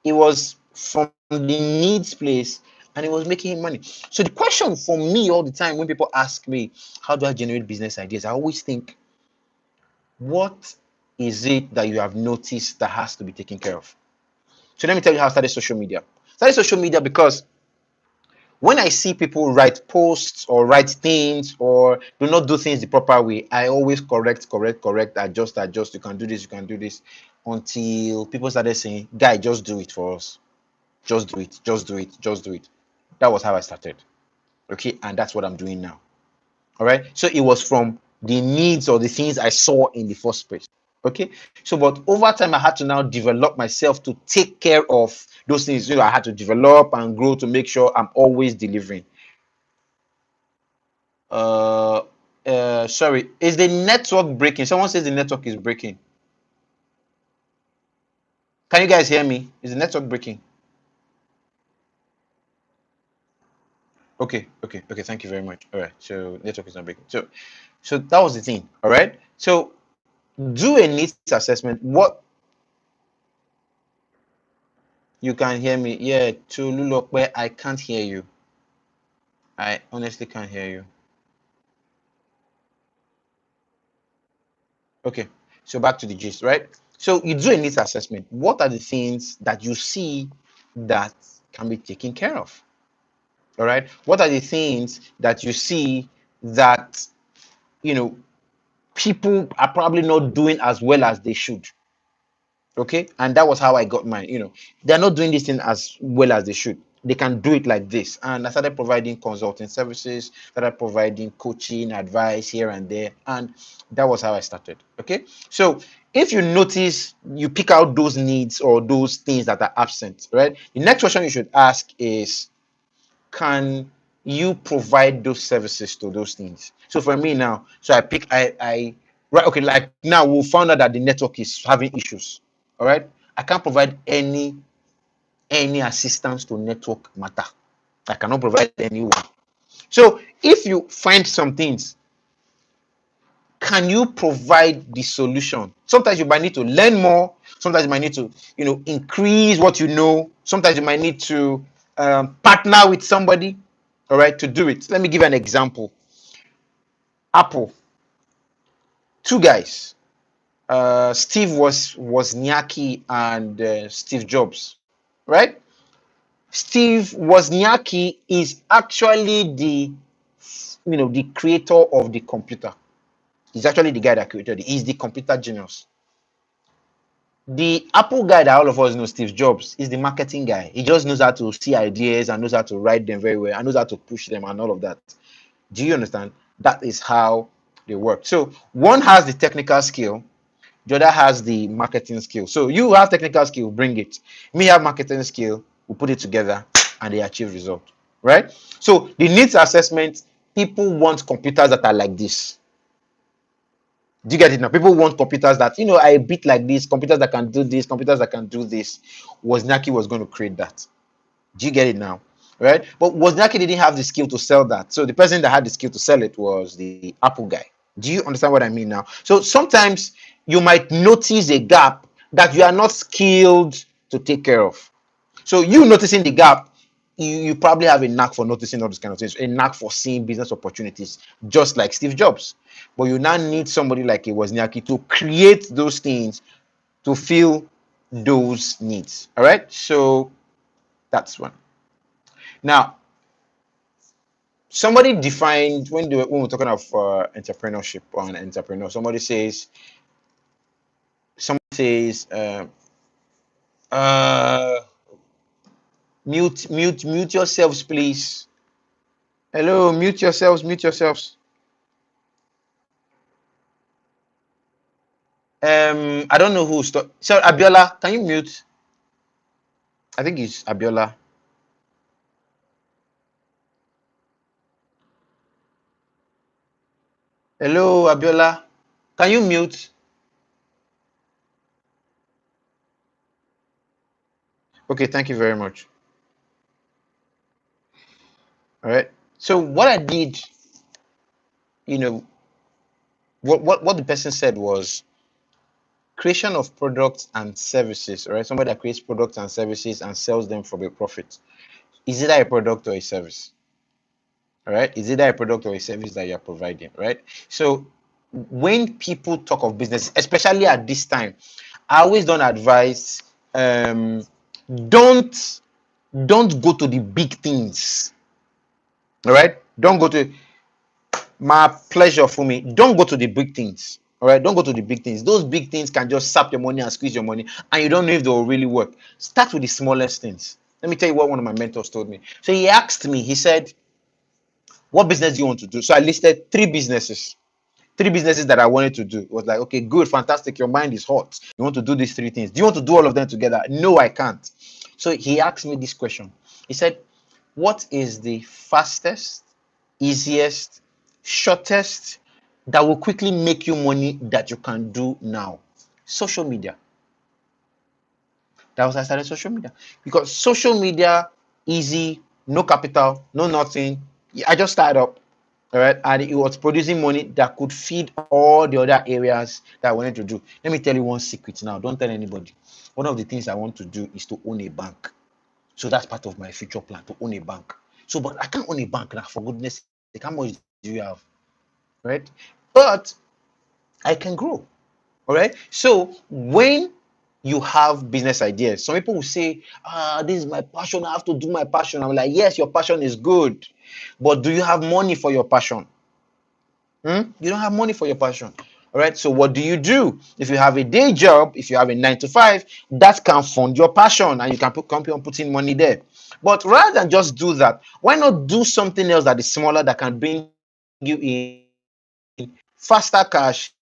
it was from the needs place and it was making him money. So the question for me all the time when people ask me, how do I generate business ideas? I always think, what is it that you have noticed that has to be taken care of? So let me tell you how I started social media. I started social media because when I see people write posts or write things or do not do things the proper way, I always correct, adjust. You can do this, until people started saying, guy, just do it for us. Just do it. That was how I started. Okay, and that's what I'm doing now. All right. So it was from the needs or the things I saw in the first place. Okay. So, but over time, I had to now develop myself to take care of those things. I had to develop and grow to make sure I'm always delivering. Uh, Sorry, is the network breaking? Someone says the network is breaking. Can you guys hear me? Is the network breaking? Okay. Thank you very much. All right. So network is not breaking. So that was the thing. All right. So do a needs assessment. What you can hear me? Yeah. To Lulokwe, I can't hear you. I honestly can't hear you. Okay. So back to the gist, right? So you do a needs assessment. What are the things that you see that can be taken care of? All right. What are the things that you see that you know people are probably not doing as well as they should? Okay, and that was how I got mine. They're not doing this thing as well as they should. They can do it like this. And I started providing consulting services, started providing coaching advice here and there, and that was how I started. Okay, so if you notice, you pick out those needs or those things that are absent, right? The next question you should ask is, can you provide those services to those things? So for me now, so I right, okay, like now we found out that the network is having issues. All right, I can't provide any assistance to network matter. I cannot provide anyone. So if you find some things, can you provide the solution? Sometimes you might need to learn more. Sometimes you might need to increase what you know. Sometimes you might need to partner with somebody, all right, to do it. Let me give you an example. Apple, two guys, Steve Wozniacki and Steve Jobs, right? Steve Wozniacki is actually the creator of the computer. He's actually the guy that created it. He's the computer genius. The Apple guy that all of us know, Steve Jobs, is the marketing guy. He just knows how to see ideas and knows how to write them very well and knows how to push them and all of that. Do you understand? That is how they work. So one has the technical skill, the other has the marketing skill. So you have technical skill, bring it. Me have marketing skill, we put it together and they achieve result. Right? So the needs assessment, people want computers that are like this. Do you get it now? People want computers that are a bit like this, computers that can do this, computers that can do this. Wozniacki was going to create that. Do you get it now? Right? But Wozniacki didn't have the skill to sell that. So the person that had the skill to sell it was the Apple guy. Do you understand what I mean now? So sometimes you might notice a gap that you are not skilled to take care of. So you noticing the gap, you probably have a knack for noticing all these kind of things, a knack for seeing business opportunities, just like Steve Jobs. But you now need somebody like a Wozniacki to create those things to fill those needs. All right. So that's one. Now, somebody defined when we're talking of entrepreneurship or an entrepreneur. Somebody says, uh, mute yourselves, please. Hello, mute yourselves, mute yourselves. I don't know who. So Abiola, can you mute? I think it's Abiola. Hello, Abiola. Can you mute? Okay, thank you very much. All right. So what I did, you know, what the person said was creation of products and services. All right. Somebody that creates products and services and sells them for a profit. Is it a product or a service? All right. Is it a product or a service that you're providing? Right. So when people talk of business, especially at this time, I always don't advise don't don't go to the big things. All right. Don't go to my pleasure for me. Don't go to the big things. All right. Don't go to the big things. Those big things can just sap your money and squeeze your money, and you don't know if they will really work. Start with the smallest things. Let me tell you what one of my mentors told me. So he asked me, he said, what business do you want to do? So I listed three businesses that I wanted to do. It was like, okay, good, fantastic. Your mind is hot. You want to do these three things. Do you want to do all of them together? No, I can't. So he asked me this question. He said, what is the fastest, easiest, shortest that will quickly make you money that you can do now? Social media. That was how I started social media. Because social media, easy, no capital, no nothing. I just started up. All right, and it was producing money that could feed all the other areas that I wanted to do. Let me tell you one secret now. Don't tell anybody. One of the things I want to do is to own a bank. So that's part of my future plan, to own a bank. So, but I can't own a bank now, for goodness sake. How much do you have? Right? But I can grow. All right. So when you have business ideas, some people will say, this is my passion. I have to do my passion. I'm like, yes, your passion is good. But do you have money for your passion? You don't have money for your passion. All right. So what do? If you have a day job, if you have a 9 to 5, that can fund your passion and you can come on putting money there. But rather than just do that, why not do something else that is smaller that can bring you in faster cash,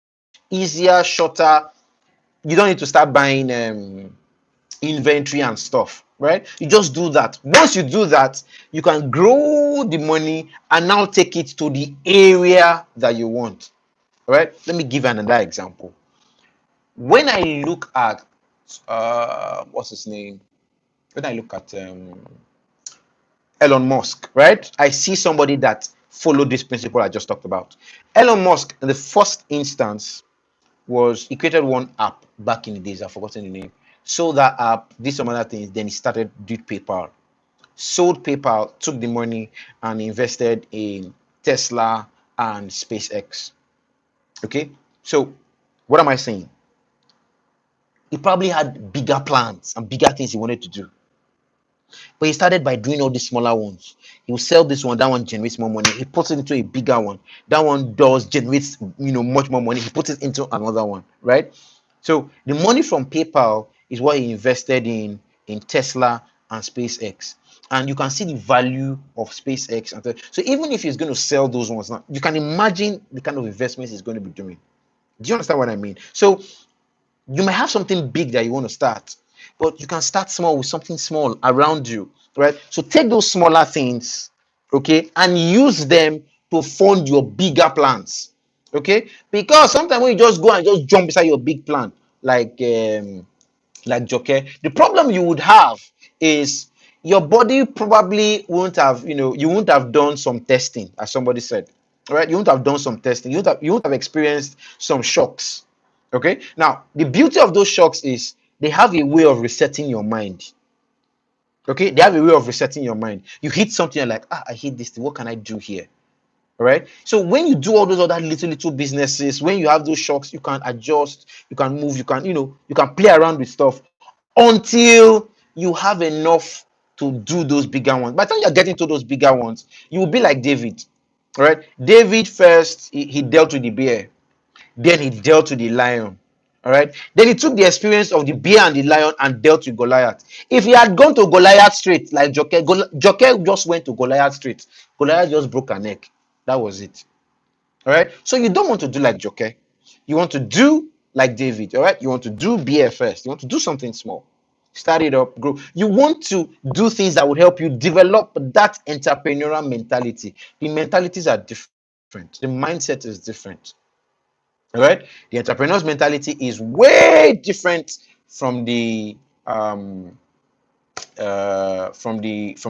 easier, shorter? You don't need to start buying inventory and stuff, right? You just do that. Once you do that, you can grow the money and now take it to the area that you want. All right, let me give another example. When I look at what's his name? When I look at Elon Musk, right? I see somebody that followed this principle I just talked about. Elon Musk, in the first instance, he created one app back in the days. I've forgotten the name. Sold that app, did some other things. Then he started did PayPal. Sold PayPal, took the money and invested in Tesla and SpaceX. Okay, so what am I saying? He probably had bigger plans and bigger things he wanted to do. But he started by doing all these smaller ones. He will sell this one, that one generates more money. He puts it into a bigger one. That one generates much more money. He puts it into another one, right? So the money from PayPal is what he invested in Tesla and SpaceX. And you can see the value of SpaceX. So even if he's going to sell those ones now, you can imagine the kind of investments he's going to be doing. Do you understand what I mean? So you may have something big that you want to start, but you can start small with something small around you, right? So take those smaller things, okay, and use them to fund your bigger plans, okay? Because sometimes when you just go and just jump inside your big plan, like Joke, the problem you would have is your body probably won't have, you won't have done some testing, as somebody said, right? You won't have done some testing. You won't have experienced some shocks. Okay. Now, the beauty of those shocks is they have a way of resetting your mind. Okay. They have a way of resetting your mind. You hit something, you're like, I hate this thing. What can I do here? All right. So when you do all those other little businesses, when you have those shocks, you can adjust, you can move, you can play around with stuff until you have enough to do those bigger ones. By the time you're getting to those bigger ones, you will be like David. All right. David first, he dealt with the bear. Then he dealt with the lion. All right. Then he took the experience of the bear and the lion and dealt with Goliath. If he had gone to Goliath straight, like Joke just went to Goliath straight. Goliath just broke her neck. That was it. All right. So you don't want to do like Joke. You want to do like David. All right. You want to do bear first. You want to do something small. Start it up, grow. You want to do things that would help you develop that entrepreneurial mentality. The mentalities are different. The mindset is different. All right, the entrepreneur's mentality is way different from the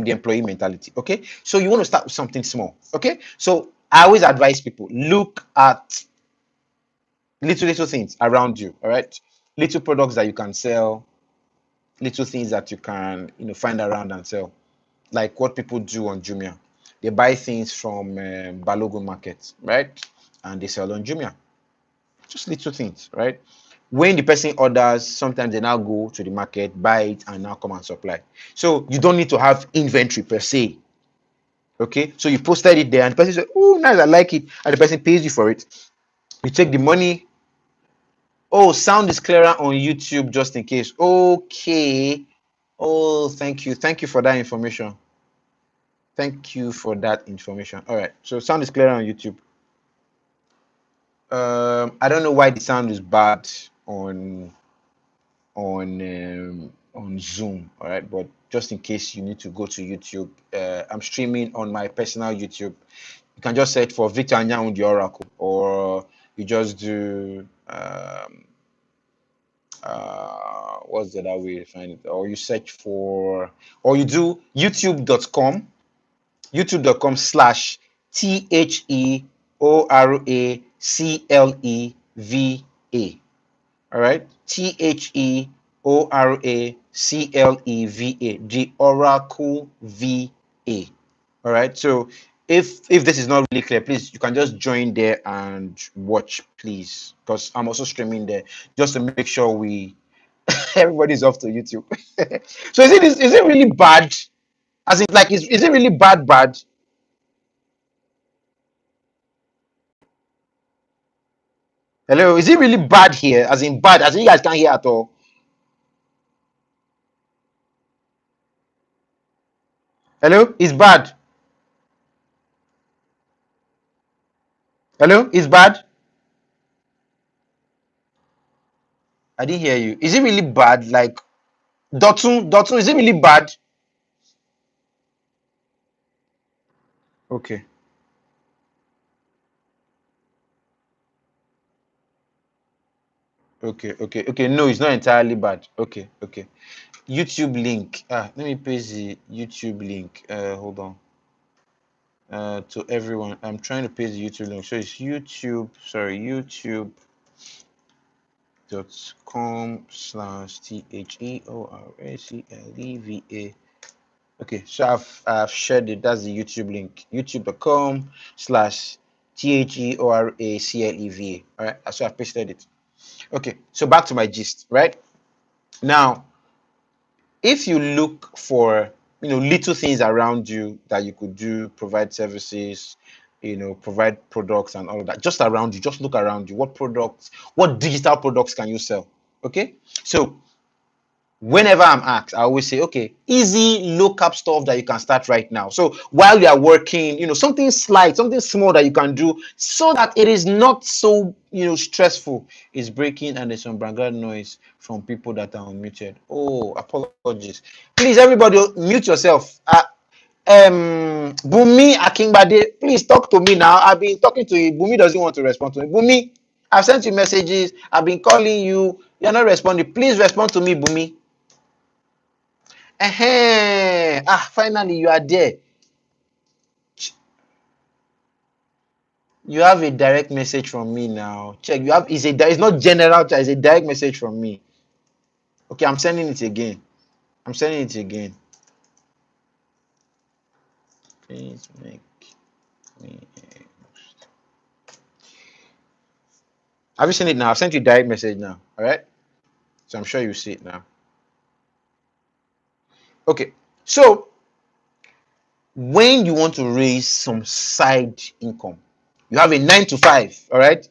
employee mentality. Okay, so you want to start with something small. Okay, so I always advise people, look at little things around you. All right, little products that you can sell, little things that you can find around and sell, like what people do on Jumia. They buy things from Balogun market, right, and they sell on Jumia. Just little things, right? When the person orders, sometimes they now go to the market, buy it, and now come and supply. So you don't need to have inventory per se. Okay, so you posted it there, and the person said, "Oh, nice, I like it," and the person pays you for it. You take the money. Oh, sound is clearer on YouTube, just in case. Okay, Oh, thank you. Thank you for that information. Thank you for that information. All right. So sound is clear on YouTube. I don't know why the sound is bad on Zoom. All right, but just in case you need to go to YouTube, I'm streaming on my personal YouTube. You can just search for Victor Anyanwu the Oracle, or you just do what's the other way to find it, or you search for, or you do youtube.com TheOracleva. All right, TheOracleva, the Oracle VA. All right, so if this is not really clear, please, you can just join there and watch, please, because I'm also streaming there, just to make sure we everybody's off to YouTube. So is it really bad? As in, like, is it really bad? Hello, is it really bad here? As in bad, as in you guys can't hear at all. Hello, it's bad. Hello, it's bad. I didn't hear you. Is it really bad? Like, Dotun, is it really bad? Okay, okay. No, it's not entirely bad. Okay. YouTube link. Let me paste the YouTube link. Hold on. To everyone, I'm trying to paste the YouTube link. So it's youtube.com/THEORACLEVA. Okay, so I've shared it. That's the YouTube link. youtube.com/THEORACLEVA. All right, so I've pasted it. Okay, so back to my gist. Right now, if you look for, little things around you that you could do, provide services, provide products and all of that, just around you, just look around you. What products, what digital products can you sell? Okay, so whenever I'm asked, I always say, okay, easy low cap stuff that you can start right now. So while you are working, something slight, something small that you can do, so that it is not so, stressful. It's breaking, and there's some background noise from people that are unmuted. Oh, apologies. Please, everybody, mute yourself. Bumi Akingbade, please talk to me now. I've been talking to you. Bumi doesn't want to respond to me. Bumi, I've sent you messages. I've been calling you. You're not responding. Please respond to me, Bumi. Finally you are there. You have a direct message from me now. Check. You have, it's not general chat, it's a direct message from me. Okay, I'm sending it again. Please make me. Have you seen it now? I've sent you a direct message now. All right. So I'm sure you see it now. Okay. So when you want to raise some side income, you have a 9 to 5. All right.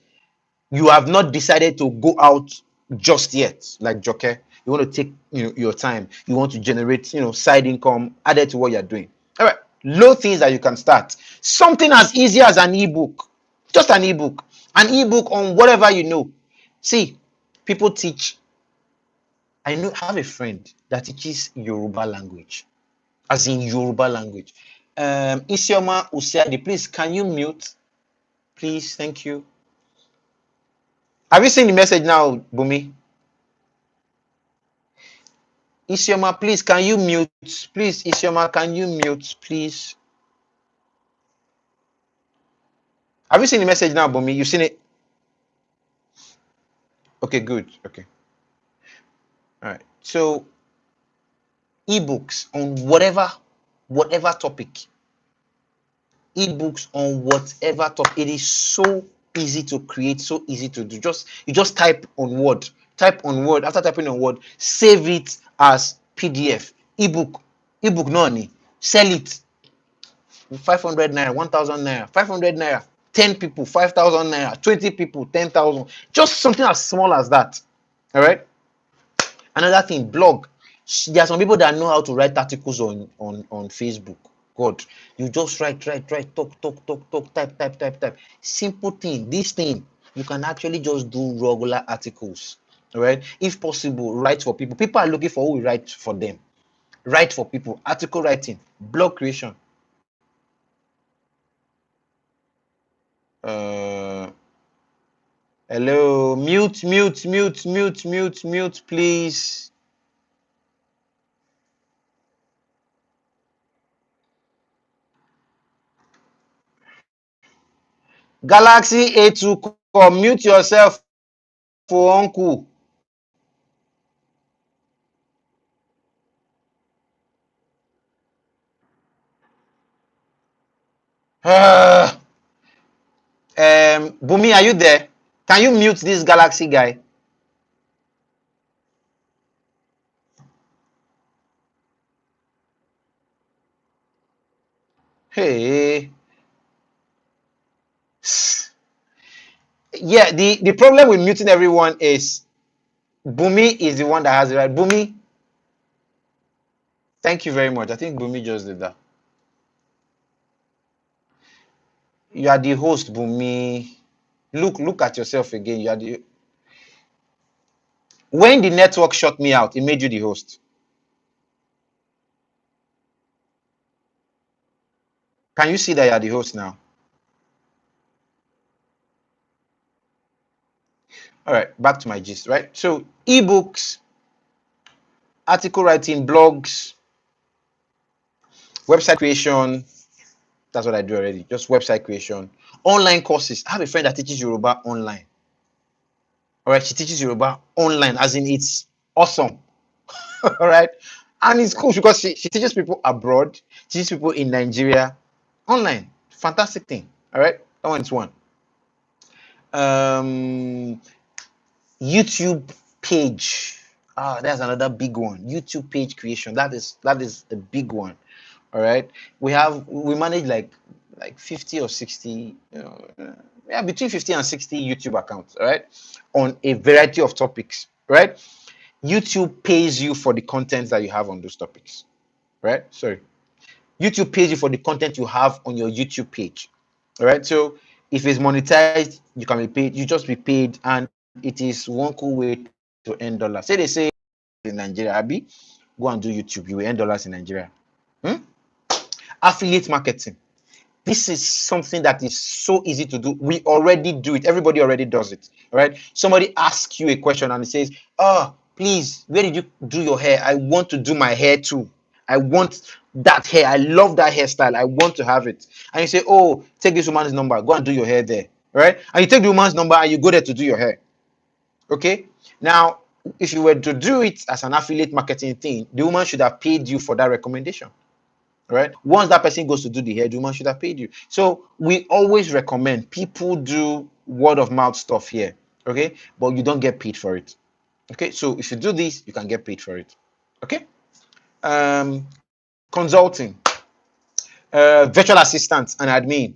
You have not decided to go out just yet, like Joke. You want to take your time. You want to generate side income added to what you're doing. All right, low things that you can start. Something as easy as an ebook, just an ebook on whatever you know. See, people teach. I have a friend that teaches Yoruba language, as in Yoruba language. Isioma Usiadi, please can you mute? Please, thank you. Have you seen the message now, Bumi? Isioma, please, can you mute? Please, Isioma, can you mute, please? Have you seen the message now, Bumi? You've seen it? Okay, good. Okay. All right. So, ebooks on whatever topic. Ebooks on whatever topic. It is so easy to create, so easy to do. You just type on Word. After typing on Word, save it as PDF. Ebook no, sell it. 500 naira, 1000 naira, 500 naira, 10 people, 5000 naira, 20 people, 10,000. Just something as small as that. All right. Another thing, blog. There are some people that know how to write articles on Facebook. God, you just write, talk, type. Simple thing. This thing, you can actually just do regular articles. All right. If possible, write for people. People are looking for who will write for them. Write for people. Article writing, blog creation. Hello, mute, please. Galaxy A2 core, mute yourself for uncle. Bumi, are you there? Can you mute this Galaxy guy? Hey. Yeah, the problem with muting everyone is Bumi is the one that has it right. Bumi, thank you very much. I think Bumi just did that. You are the host, Bumi. Look at yourself again. You are the when the network shut me out, it made you the host. Can you see that you are the host now? All right, back to my gist, right? So ebooks, article writing, blogs, website creation. That's what I do already. Just website creation, online courses. I have a friend that teaches Yoruba online. All right, she teaches Yoruba online, as in it's awesome. All right, and it's cool because she teaches people abroad, teaches people in Nigeria online. Fantastic thing. All right, that one is one. Um, YouTube page. That's another big one. YouTube page creation. That is a big one. All right. We manage like 50 or 60, yeah, between 50 and 60 YouTube accounts, all right, on a variety of topics, right? YouTube pays you for the content that you have on those topics, right? Sorry. YouTube pays you for the content you have on your YouTube page. All right. So if it's monetized, you can be paid, you just be paid, and it is one cool way to earn dollars. Say they say in Nigeria, Abi, go and do YouTube, you will earn dollars in Nigeria. Affiliate marketing. This is something that is so easy to do. We already do it. Everybody already does it. All right. Somebody asks you a question and it says, "Oh, please, where did you do your hair? I want to do my hair too. I want that hair. I love that hairstyle. I want to have it." And you say, "Oh, take this woman's number. Go and do your hair there." Right? And you take the woman's number and you go there to do your hair. Okay. Now, if you were to do it as an affiliate marketing thing, the woman should have paid you for that recommendation. Right? Once that person goes to do the hair, the woman should have paid you. So we always recommend people do word of mouth stuff here. Okay. But you don't get paid for it. Okay. So if you do this, you can get paid for it. Okay. Consulting, virtual assistants and admin,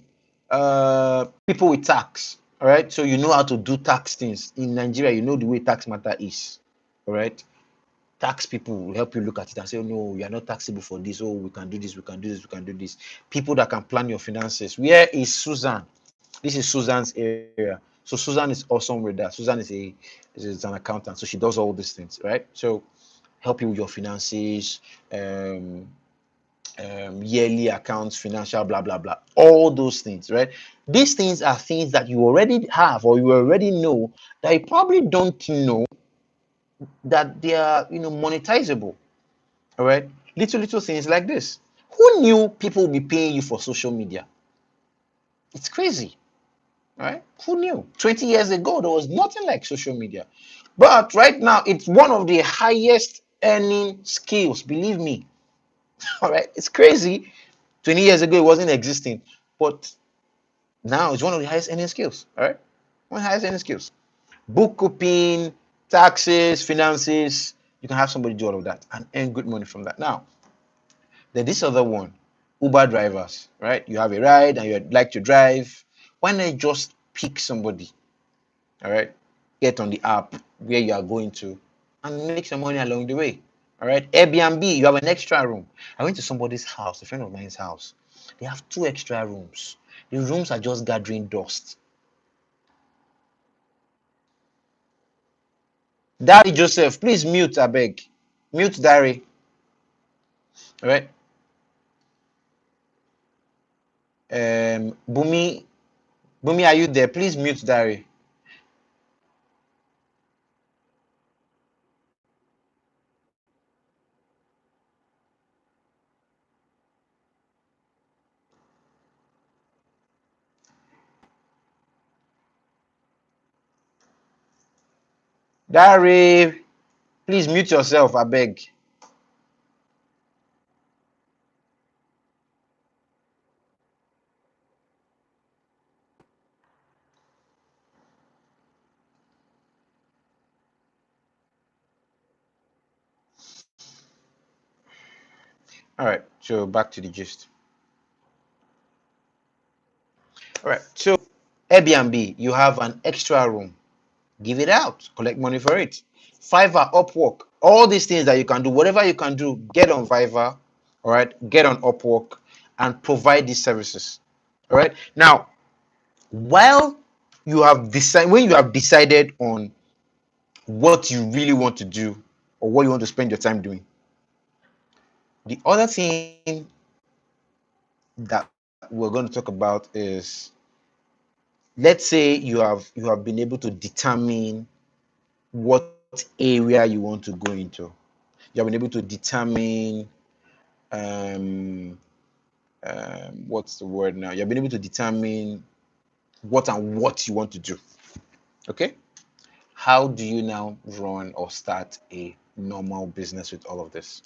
people with tax. All right. So you know how to do tax things in Nigeria. You know the way tax matter is. All right. Tax people will help you look at it and say, "Oh, no, you are not taxable for this. Oh, we can do this, we can do this, we can do this." People that can plan your finances. Where is Susan? This is Susan's area. So Susan is awesome with that. Susan is an accountant, so she does all these things, right? So help you with your finances, yearly accounts, financial, blah blah blah, all those things, right? These things are things that you already have or you already know that you probably don't know that they are, monetizable. All right, little things like this. Who knew people will be paying you for social media? It's crazy. All right, who knew? 20 years ago there was nothing like social media, but right now it's one of the highest earning skills, believe me. All right, it's crazy. 20 years ago it wasn't existing, but now it's one of the highest earning skills. All right, one of the highest earning skills. Bookkeeping, taxes, finances. You can have somebody do all of that and earn good money from that. Now, then this other one, Uber drivers, right? You have a ride and you'd like to drive. Why not just pick somebody, all right? Get on the app where you are going to and make some money along the way. All right, Airbnb, you have an extra room. I went to somebody's house, a friend of mine's house. They have 2 extra rooms. The rooms are just gathering dust. Dari Joseph, please mute, I beg. Mute Dari. All right. Bumi, Bumi, are you there? Please mute Dari. Dari, please mute yourself, I beg. All right, so back to the gist. All right, so Airbnb, you have an extra room. Give it out, collect money for it. Fiverr, Upwork, all these things that you can do, whatever you can do, get on Fiverr, all right, get on Upwork and provide these services. All right. Now, while you have decided, when you have decided on what you really want to do or what you want to spend your time doing, the other thing that we're going to talk about is, let's say you have been able to determine what area you want to go into. You have been able to determine um, what's the word now? You have been able to determine what you want to do. Okay. How do you now run or start a normal business with all of this?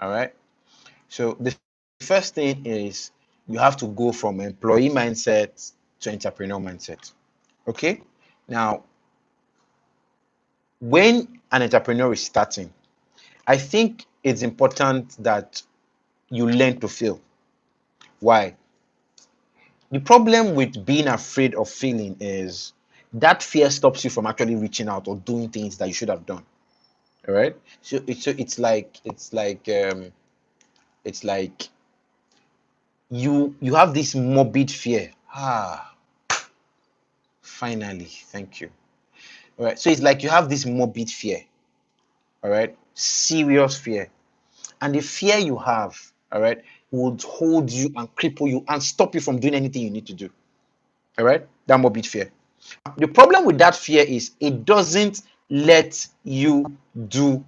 All right. So the first thing is you have to go from employee mindset to entrepreneur mindset. Okay. Now, when an entrepreneur is starting, I think it's important that you learn to fail. Why? The problem with being afraid of failing is that fear stops you from actually reaching out or doing things that you should have done. All right. So it's like you have this morbid fear. Finally, thank you. All right. So it's like you have this morbid fear. All right. Serious fear. And the fear you have, all right, would hold you and cripple you and stop you from doing anything you need to do. All right. That morbid fear. The problem with that fear is it doesn't let you do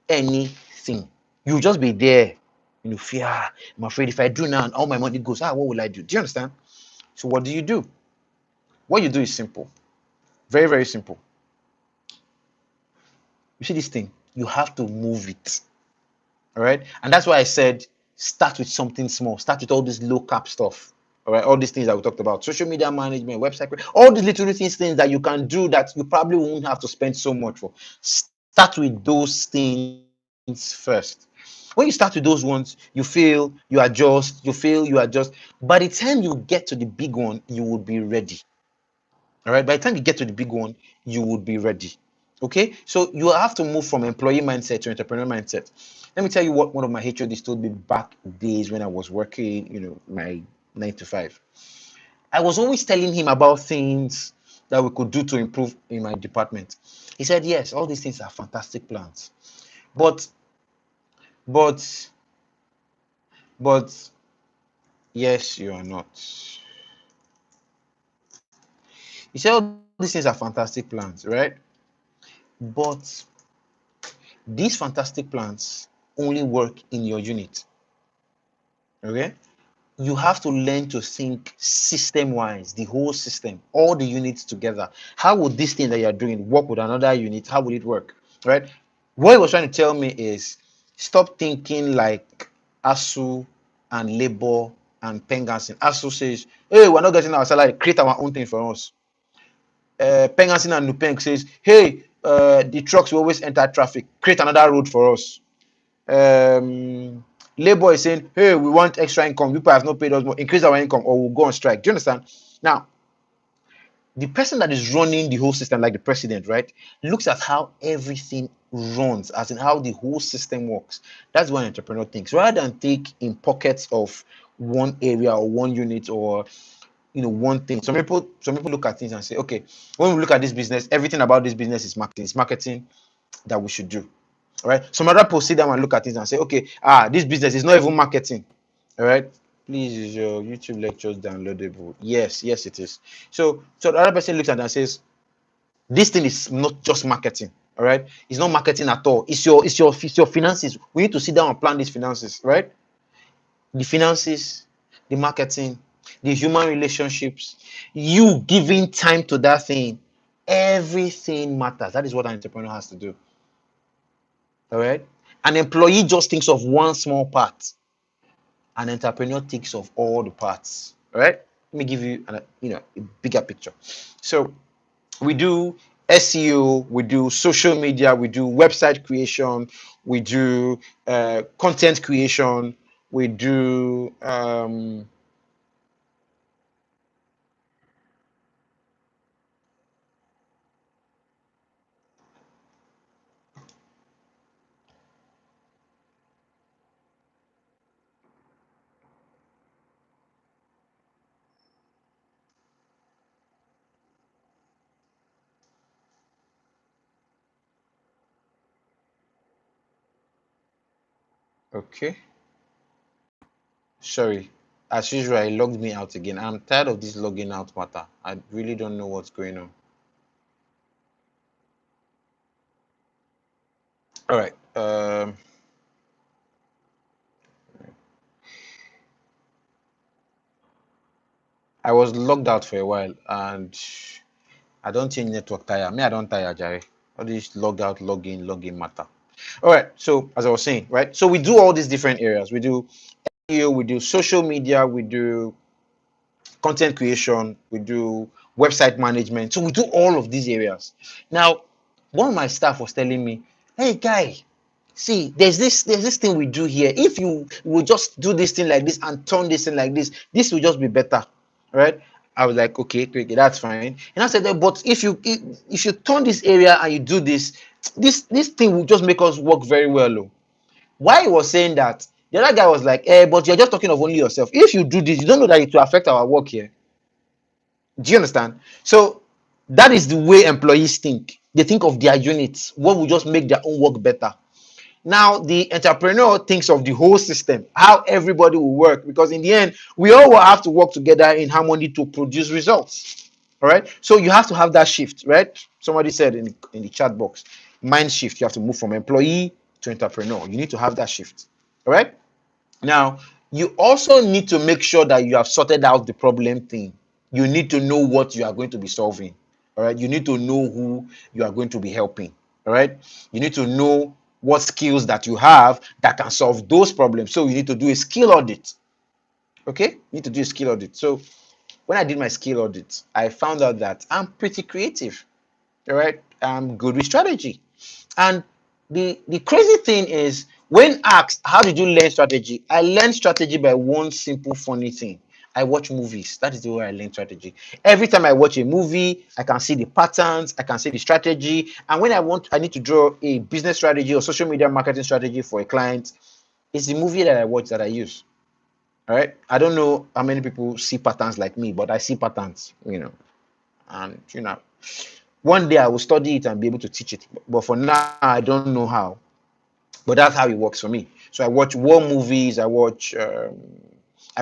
anything. You just be there, fear. I'm afraid if I do now and all my money goes, what will I do? Do you understand? So what do you do? What you do is simple. Very, very simple. You see this thing, you have to move it. All right. And that's why I said start with something small. Start with all this low cap stuff. All right. All these things that we talked about, social media management, website, all these little things that you can do that you probably won't have to spend so much for. Start with those things first. When you start with those ones, you feel you adjust, By the time you get to the big one, you will be ready. All right. By the time you get to the big one, you would be ready. Okay. So you have to move from employee mindset to entrepreneur mindset. Let me tell you what one of my HODs told me back days when I was working, my 9 to 5. I was always telling him about things that we could do to improve in my department. He said, yes, all these things are fantastic plans. But, but, but, yes, you are not. He said, all these things are fantastic plans, right? But these fantastic plans only work in your unit. Okay? You have to learn to think system-wise, the whole system, all the units together. How would this thing that you're doing work with another unit? How will it work? Right? What he was trying to tell me is stop thinking like ASU and Labor and Pengansin. ASU says, hey, we're not getting our salary, create our own thing for us. Pengansin and Nupeng says, hey, the trucks will always enter traffic, create another road for us. Labor is saying, hey, we want extra income. People have not paid us more, increase our income or we'll go on strike. Do you understand? Now, the person that is running the whole system, like the president, right, looks at how everything runs, as in how the whole system works. That's what an entrepreneur thinks, rather than think in pockets of one area or one unit or one thing. Some people look at things and say, okay, when we look at this business, everything about this business is marketing. It's marketing that we should do. All right. Some other people sit down and look at things and say, okay, this business is not even marketing. All right. Please, is your YouTube lectures downloadable? Yes, yes, it is. So the other person looks at it and says, this thing is not just marketing. All right. It's not marketing at all. It's your finances. We need to sit down and plan these finances, right? The finances, the marketing, the human relationships, you giving time to that thing, everything matters. That is what an entrepreneur has to do. All right. An employee just thinks of one small part. An entrepreneur thinks of all the parts. All right. Let me give you a bigger picture. So we do SEO, we do social media, we do website creation, we do content creation, we do okay. Sorry. As usual, it logged me out again. I'm tired of this logging out matter. I really don't know what's going on. All right. I was logged out for a while and I don't think network tire. Me, I don't tire, Jerry. All this log out, log in matter. All right. So as I was saying, right? So we do all these different areas. We do SEO, we do social media, we do content creation, we do website management. So we do all of these areas. Now, one of my staff was telling me, hey guy, see, there's this thing we do here. If you will just do this thing like this and turn this thing like this will just be better. Right? I was like, okay, that's fine. And I said, but if you turn this area and you do this thing will just make us work very well. Oh. Why he was saying that, the other guy was like, but you're just talking of only yourself. If you do this, you don't know that it will affect our work here. Do you understand? So that is the way employees think. They think of their units, what will just make their own work better. Now, the entrepreneur thinks of the whole system, how everybody will work, because in the end, we all will have to work together in harmony to produce results. All right. So you have to have that shift, right? Somebody said in the chat box, mind shift. You have to move from employee to entrepreneur. You need to have that shift. All right. Now, you also need to make sure that you have sorted out the problem thing. You need to know what you are going to be solving. All right. You need to know who you are going to be helping. All right. You need to know what skills that you have that can solve those problems. So you need to do a skill audit. Okay. You need to do a skill audit. So when I did my skill audit, I found out that I'm pretty creative. All right. I'm good with strategy. And the crazy thing is, when asked, how did you learn strategy? I learned strategy by one simple funny thing. I watch movies. That is the way I learn strategy. Every time I watch a movie, I can see the patterns, I can see the strategy. And when I need to draw a business strategy or social media marketing strategy for a client, it's the movie that I watch that I use. All right. I don't know how many people see patterns like me, but I see patterns, and one day I will study it and be able to teach it. But for now, I don't know how. But that's how it works for me. So I watch war movies. I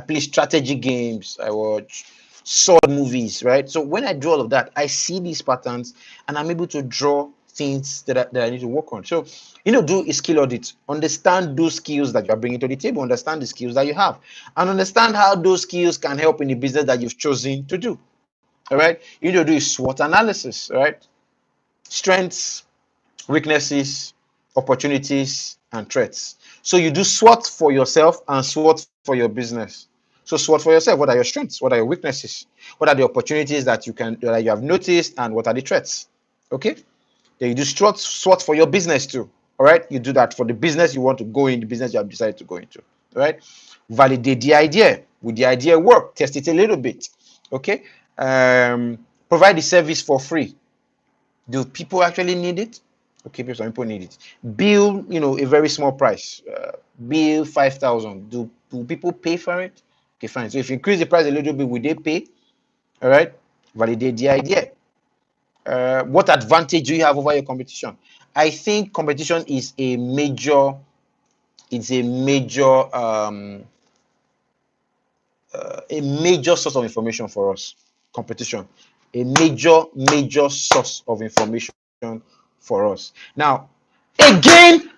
play strategy games. I watch sword movies, right? So when I do all of that, I see these patterns and I'm able to draw things that I need to work on. So, do a skill audit. Understand those skills that you are bringing to the table. Understand the skills that you have. And understand how those skills can help in the business that you've chosen to do. All right? You need to do a SWOT analysis, right? Strengths, weaknesses, opportunities, and threats. So you do SWOT for yourself and SWOT for your business. So SWOT for yourself, what are your strengths? What are your weaknesses? What are the opportunities that you have noticed, and what are the threats? Okay. Then you do SWOT for your business too. All right. You do that for the business you want to go in, the business you have decided to go into. All right. Validate the idea. Will the idea work? Test it a little bit. Okay. provide the service for free. Do people actually need it? Okay, some people need it. Bill, a very small price. Bill 5,000. Do people pay for it? Okay, fine. So if you increase the price a little bit, will they pay? All right. Validate the idea. What advantage do you have over your competition? I think competition is a major. It's a major source of information for us. Competition, a major source of information for us. Now, again,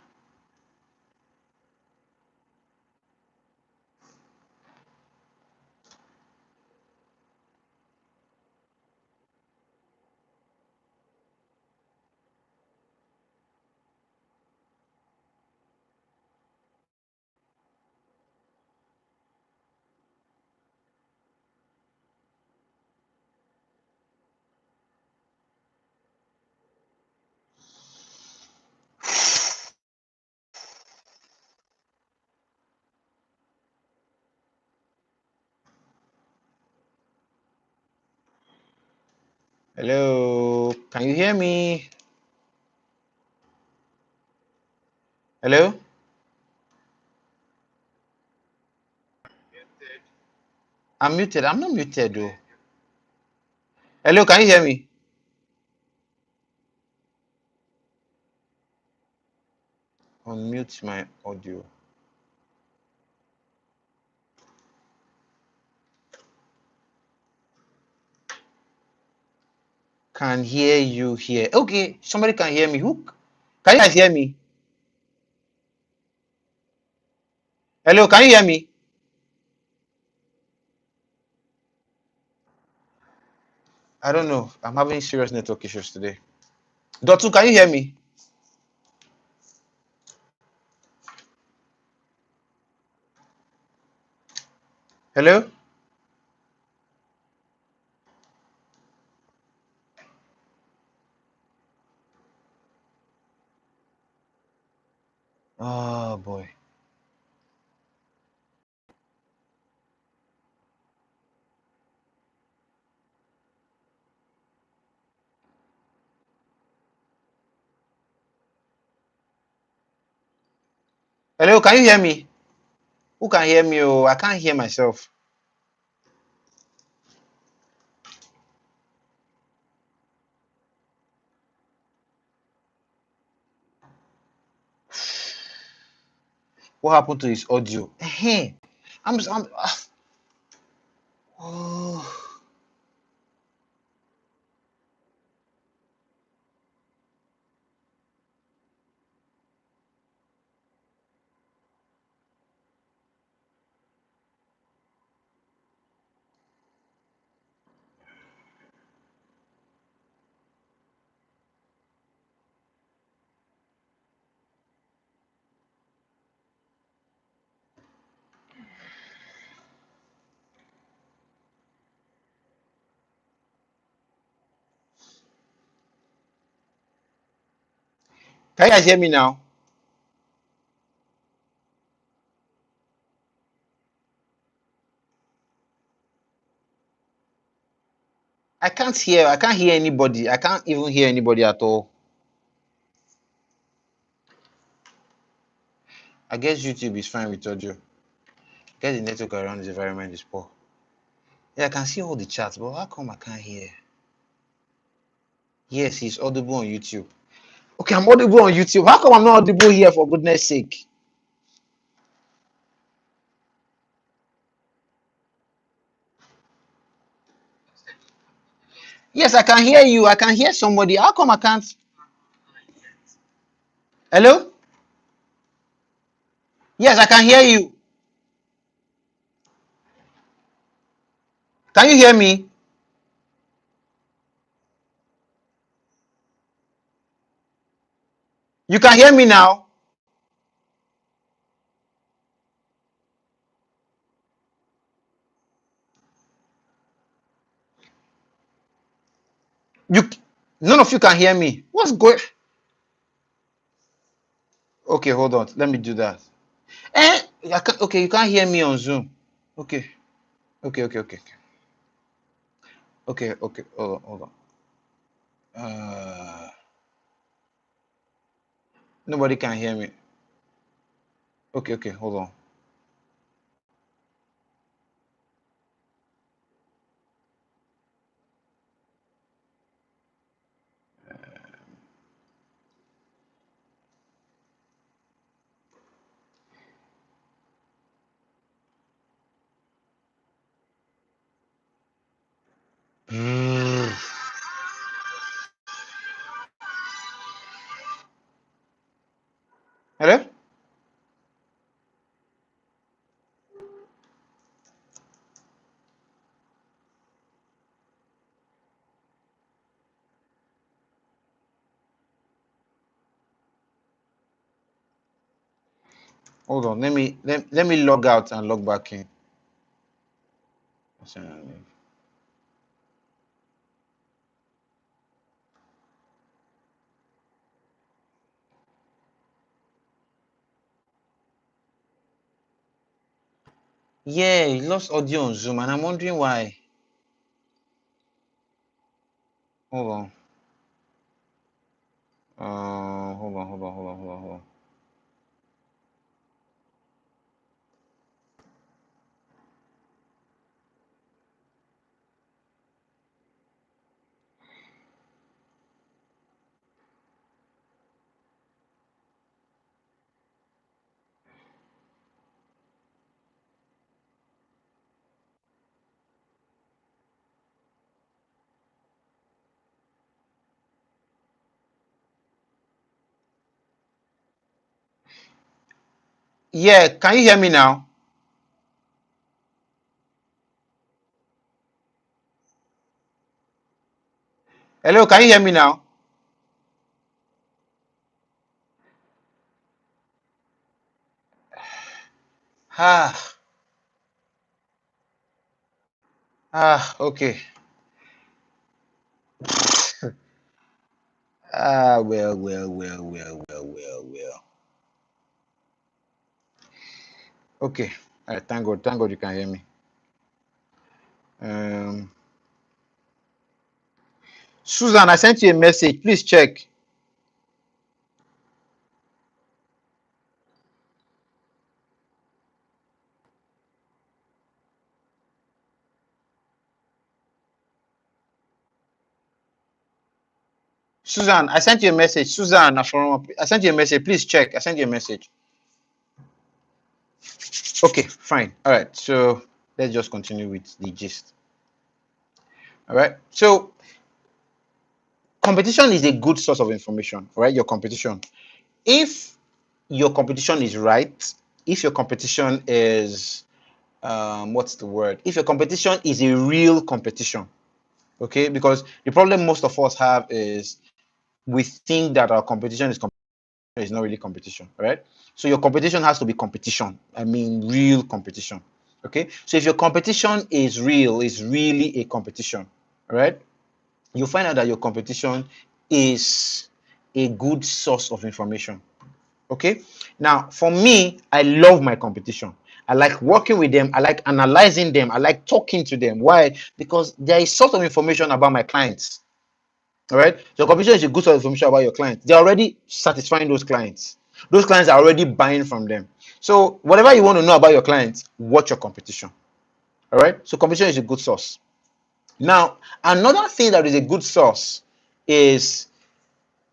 hello, can you hear me? Hello? I'm muted. I'm not muted though. Hello, can you hear me? Unmute my audio. Can hear you here. Okay, somebody can hear me. Who? Can you guys hear me? Hello, can you hear me? I don't know. I'm having serious network issues today. Dotu, can you hear me? Hello? Oh boy. Hello, can you hear me? Who can hear me? Oh, I can't hear myself. What happened to his audio? Oh. Can you guys hear me now? I can't hear. I can't hear anybody. I can't even hear anybody at all. I guess YouTube is fine with audio. Get the network around this environment is poor. Yeah, I can see all the chats, but how come I can't hear? Yes, he's audible on YouTube. Okay, I'm audible on YouTube. How come I'm not audible here, for goodness sake? Yes, I can hear you. I can hear somebody. How come I can't? Hello? Yes, I can hear you. Can you hear me? You can hear me now? You, none of you can hear me. What's going? Okay, hold on. Let me do that. Okay, you can't hear me on Zoom. Okay, okay. Okay, okay, hold on. Nobody can hear me. Okay, okay, hold on. Hello? Hold on. Let me log out and log back in. Yeah, he lost audio on Zoom, and I'm wondering why. Hold on. Hold on, hold on, hold on, hold on, hold on. Yeah, can you hear me now? Hello, can you hear me now? Ah, okay. Well. Okay. All right, thank God you can hear me. Um, Susan, I sent you a message. Please check. Susan, I sent you a message. Susan, I sent you a message. Please check. I sent you a message. Okay, fine. All right. So let's just continue with the gist. All right. So competition is a good source of information, right? Your competition. If your competition is right, if your competition is what's the word? If your competition is a real competition, okay? Because the problem most of us have is we think that our competition is not really competition, right? So your competition has to be competition. I mean, real competition. Okay. So if your competition is real, is really a competition, right? You find out that your competition is a good source of information. Okay. Now, for me, I love my competition. I like working with them. I like analyzing them. I like talking to them. Why? Because there is sort of information about my clients. All right. So competition is a good source of information about your clients. They're already satisfying those clients. Those clients are already buying from them. So whatever you want to know about your clients, watch your competition. All right. So competition is a good source. Now, another thing that is a good source is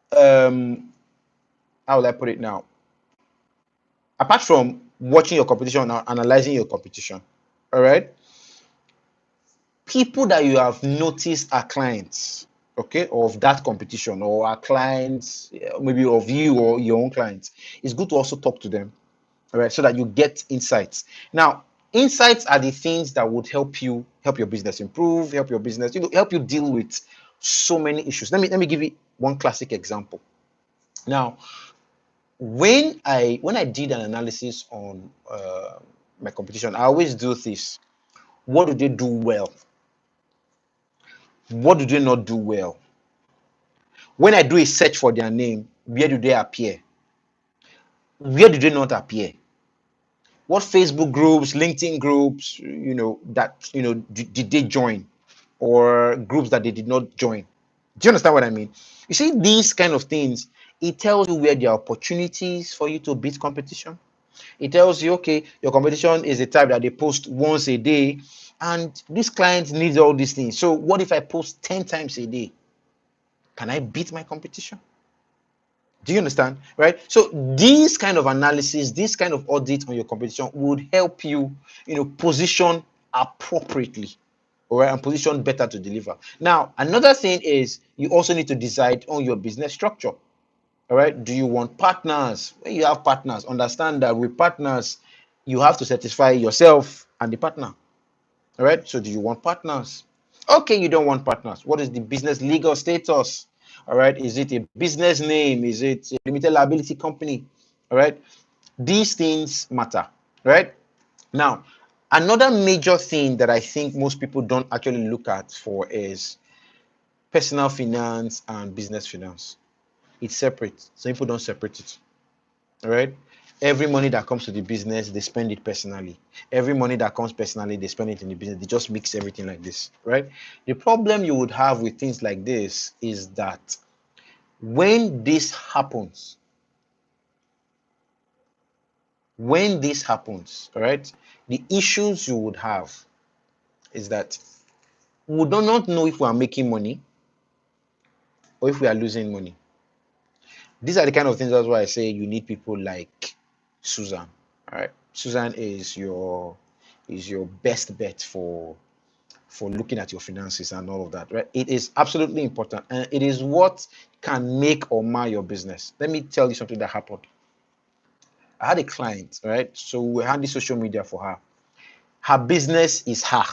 how will I put it now? Apart from watching your competition or analyzing your competition, all right, people that you have noticed are clients, okay, of that competition or are clients, maybe of you or your own clients. It's good to also talk to them, all right, so that you get insights. Now, insights are the things that would help your business improve, help your business, help you deal with so many issues. Let me give you one classic example. Now, when I did an analysis on my competition, I always do this. What do they do well? What do they not do well? When I do a search for their name, where do they appear? Where do they not appear? What Facebook groups, LinkedIn groups, did they join? or groups that they did not join. Do you understand what I mean? You see, these kind of things, it tells you where there are opportunities for you to beat competition. It tells you, okay, your competition is the type that they post once a day, and this client needs all these things. So what if I post 10 times a day? Can I beat my competition? Do you understand? Right? So these kind of analysis, this kind of audit on your competition would help you, position appropriately, all right, and position better to deliver. Now, another thing is you also need to decide on your business structure. All right. Do you want partners? When you have partners, understand that with partners, you have to satisfy yourself and the partner. All right. So, do you want partners? Okay, you don't want partners. What is the business legal status? All right. Is it a business name? Is it a limited liability company? All right. These things matter. Right. Now, another major thing that I think most people don't actually look at for is personal finance and business finance. It's separate. Some people don't separate it. All right. Every money that comes to the business, they spend it personally. Every money that comes personally, they spend it in the business. They just mix everything like this, right? The problem you would have with things like this is that when this happens, all right, the issues you would have is that we do not know if we are making money or if we are losing money. These are the kind of things. That's why I say you need people like Susan. All right, Susan is your best bet for looking at your finances and all of that, right? It is absolutely important, and it is what can make or mar your business. Let me tell you something that happened. I had a client, right? So we had the social media for her. Her business is her.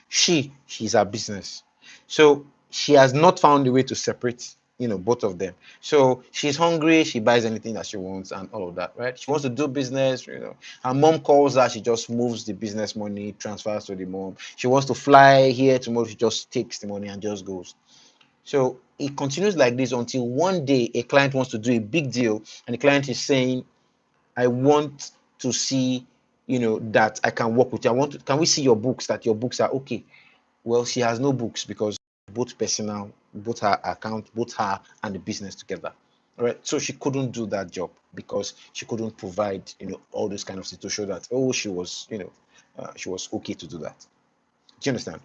She's her business. So she has not found a way to separate, both of them. So she's hungry, she buys anything that she wants and all of that, right? She wants to do business, her mom calls her, she just moves the business money, transfers to the mom. She wants to fly here tomorrow, she just takes the money and just goes. So it continues like this until one day a client wants to do a big deal, and the client is saying, I want to see, that I can work with you. Can we see your books, that your books are okay? Well, she has no books because both personal, both her account, both her and the business together. All right. So she couldn't do that job because she couldn't provide, all those kind of things to show that, she was okay to do that. Do you understand?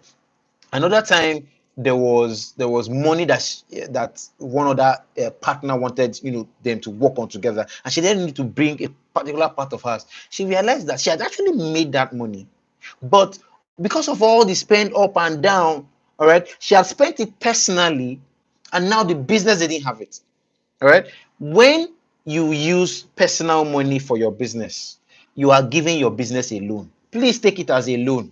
Another time there was money that one other partner wanted, them to work on together, and she didn't need to bring a particular part of hers. She realized that she had actually made that money, but because of all the spend up and down, all right, she had spent it personally, and now the business didn't have it. All right. When you use personal money for your business, you are giving your business a loan. Please take it as a loan,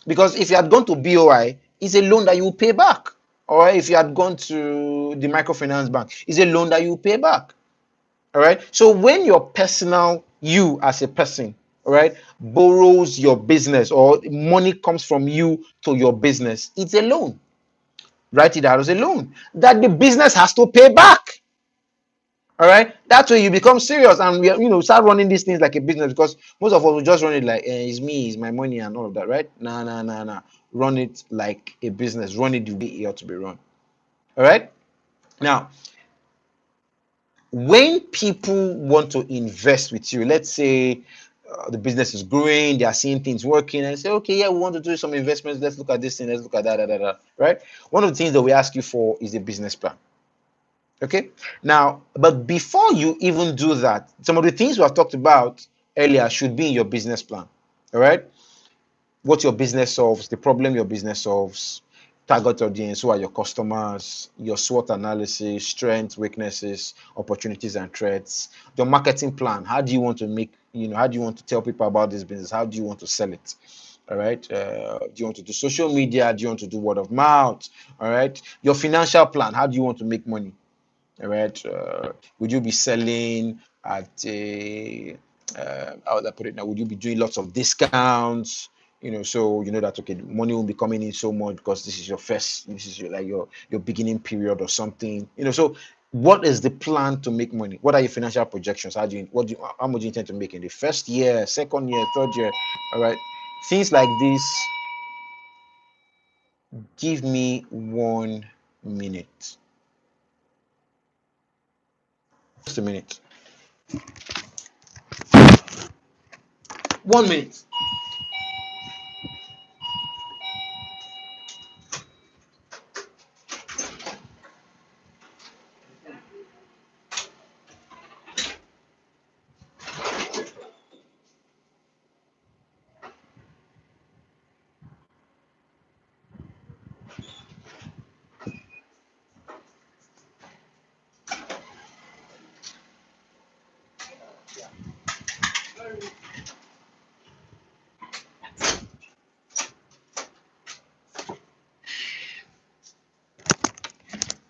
because if you had gone to BOI, it's a loan that you will pay back. Or if you had gone to the microfinance bank, it's a loan that you will pay back. All right. So when your personal, you as a person, all right, borrows your business or money comes from you to your business, it's a loan. Write it out as a loan that the business has to pay back. All right. That way you become serious, and we start running these things like a business, because most of us will just run it like, it's me, it's my money and all of that, right? Nah. Run it like a business. Run it the way it ought to be run. All right. Now, when people want to invest with you, let's say the business is growing, they are seeing things working, and say, okay, yeah, we want to do some investments. Let's look at this thing. Let's look at that. Right. One of the things that we ask you for is a business plan. Okay. Now, but before you even do that, some of the things we have talked about earlier should be in your business plan. All right. What your business solves, the problem your business solves, target audience, who are your customers, your SWOT analysis, strengths, weaknesses, opportunities, and threats, your marketing plan. How do you want to how do you want to tell people about this business? How do you want to sell it? All right. Do you want to do social media? Do you want to do word of mouth? All right. Your financial plan. How do you want to make money? All right. Would you be selling at a how would I put it now? Would you be doing lots of discounts? So you know that, okay, money won't be coming in so much because this is your beginning period or something. So what is the plan to make money? What are your financial projections? How much do you intend to make in the first year, second year, third year? All right. Things like this. Give me 1 minute. Just a minute. 1 minute.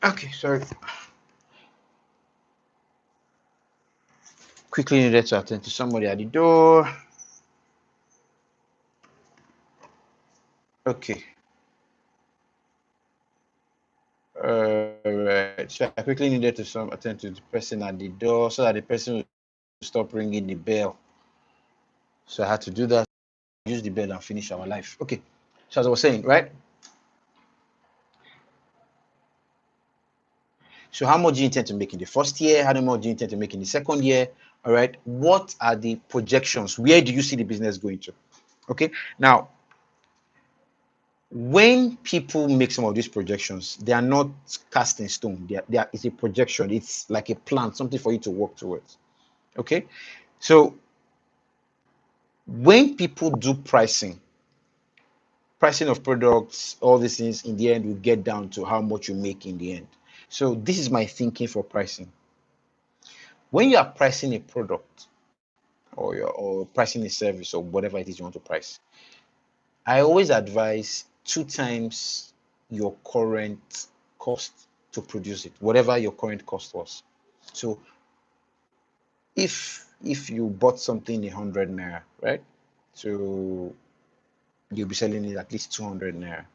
Okay, sorry. Quickly needed to attend to somebody at the door. Okay. Right. So I quickly needed to attend to the person at the door so that the person would stop ringing the bell. So I had to do that, use the bell and finish our life. Okay. So as I was saying, right? So how much do you intend to make in the first year? How much do you intend to make in the second year? All right. What are the projections? Where do you see the business going to? Okay. Now, when people make some of these projections, they are not cast in stone. It's a projection. It's like a plan, something for you to work towards. Okay. So when people do pricing of products, all these things in the end will get down to how much you make in the end. So this is my thinking for pricing. When you are pricing a product or pricing a service or whatever it is you want to price, I always advise 2 times your current cost to produce it, whatever your current cost was. So if you bought something 100 naira, right? So you'll be selling it at least 200 naira,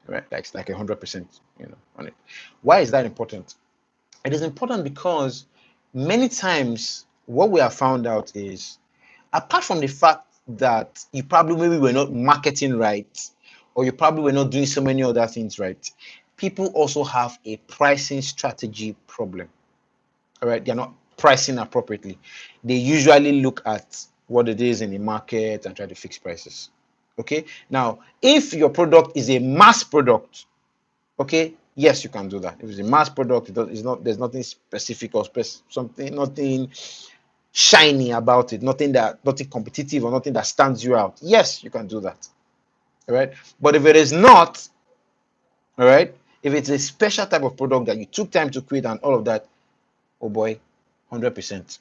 right? That's like 100%, on it. Why is that important? It is important because many times what we have found out is, apart from the fact that you probably maybe were not marketing right, or you probably were not doing so many other things right, people also have a pricing strategy problem. All right, they're not pricing appropriately. They usually look at what it is in the market and try to fix prices. Okay, now if your product is a mass product, okay, yes, you can do that. If it's a mass product, it's not, there's nothing specific or something, nothing shiny about it, nothing competitive or nothing that stands you out. Yes, you can do that. All right. But if it is not, all right, if it's a special type of product that you took time to create and all of that, oh boy, 100%.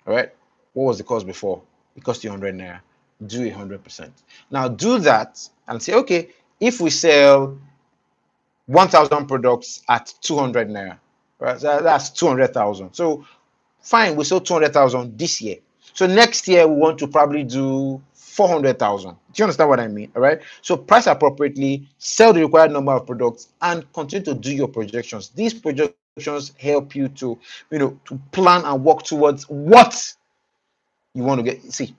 All right. What was the cost before? It cost you 100 naira. Do 100%. Now do that and say, okay, if we sell 1,000 products at 200 naira, right? So that's 200,000. So fine, we sold 200,000 this year. So next year we want to probably do 400,000. Do you understand what I mean? All right. So price appropriately, sell the required number of products, and continue to do your projections. These projections help you to, to plan and work towards what you want to get. See,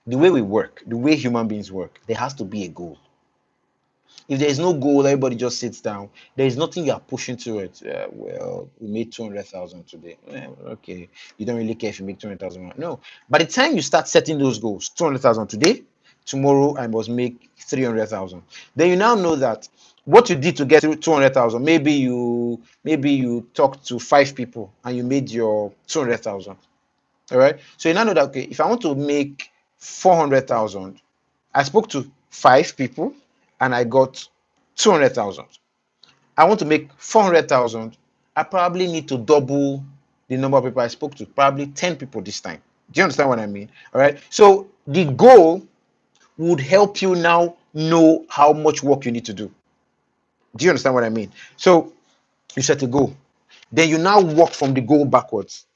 the way we work, the way human beings work, there has to be a goal. If there is no goal, everybody just sits down. There is nothing you are pushing to it. Well, we made 200,000 today. Okay, you don't really care if you make 200,000. No, by the time you start setting those goals, 200,000 today, tomorrow I must make 300,000. Then you now know that what you did to get 200,000. Maybe you talked to 5 people and you made your 200,000. All right. So you now know that, okay, if I want to make 400,000, I spoke to 5 people and I got 200,000. I want to make 400,000. I probably need to double the number of people I spoke to, probably 10 people this time. Do you understand what I mean? All right. So the goal would help you now know how much work you need to do. Do you understand what I mean? So you set a goal. Then you now work from the goal backwards.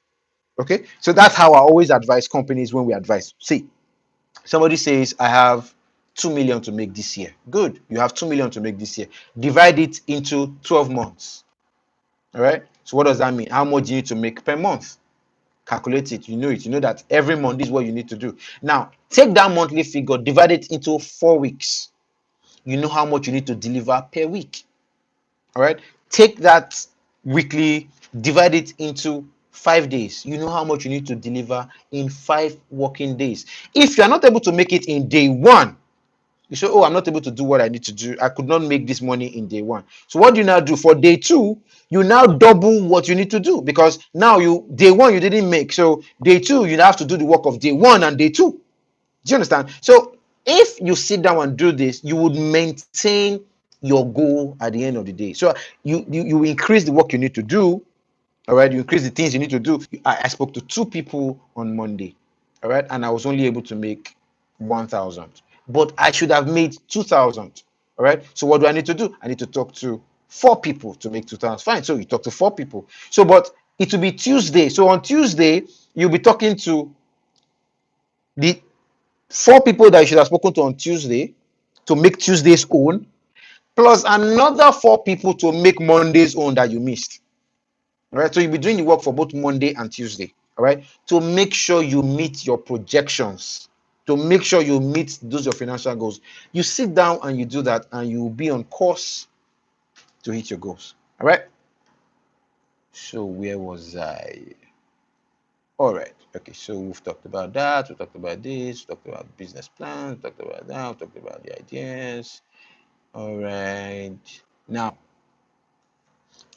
Okay. So that's how I always advise companies when we advise. See, somebody says, I have 2 million to make this year. Good. You have 2 million to make this year. Divide it into 12 months. All right. So what does that mean? How much do you need to make per month? Calculate it. You know it. You know that every month this is what you need to do. Now, take that monthly figure, divide it into 4 weeks. you know how much you need to deliver per week. All right, take that weekly, divide it into 5 days. You know how much you need to deliver in 5 working days. If you are not able to make it in day one, you say, oh, I'm not able to do what I need to do. I could not make this money in day one. So what do you now do for day two? You now double what you need to do, because now day one you didn't make. So day two, you have to do the work of day one and day two. Do you understand? So if you sit down and do this, you would maintain your goal at the end of the day. So you increase the work you need to do. All right, you increase the things you need to do. I spoke to 2 people on Monday. All right, and I was only able to make 1,000, but I should have made 2,000. All right, so what do I need to do? I need to talk to 4 people to make 2,000. Fine, so you talk to 4 people. So, but it will be Tuesday. So on Tuesday, you'll be talking to the 4 people that you should have spoken to on Tuesday to make Tuesday's own, plus another 4 people to make Monday's own that you missed. All right, so you'll be doing the work for both Monday and Tuesday. All right, to make sure you meet your projections, to make sure you meet those your financial goals. You sit down and you do that, and you will be on course to hit your goals. All right. So where was I? All right. Okay. So we've talked about that. We talked about this. We talked about business plans. We talked about that. We talked about the ideas. All right. Now,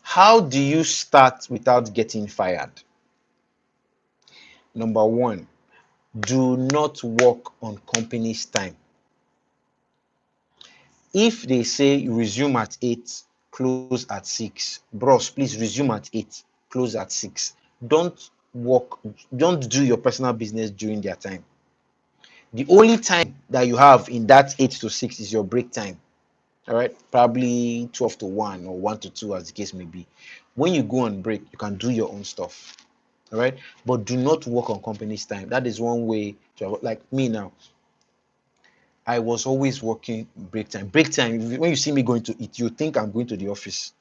how do you start without getting fired? Number one, do not work on company's time. If they say you resume at 8, close at 6, bros, please resume at 8, close at 6. Don't do your personal business during their time. The only time that you have in that 8 to 6 is your break time. All right, probably 12 to 1 or 1 to 2, as the case may be. When you go on break, you can do your own stuff. All right, but do not work on company's time. That is one way to, like me now, I was always working break time. Break time, when you see me going to eat, you think I'm going to the office.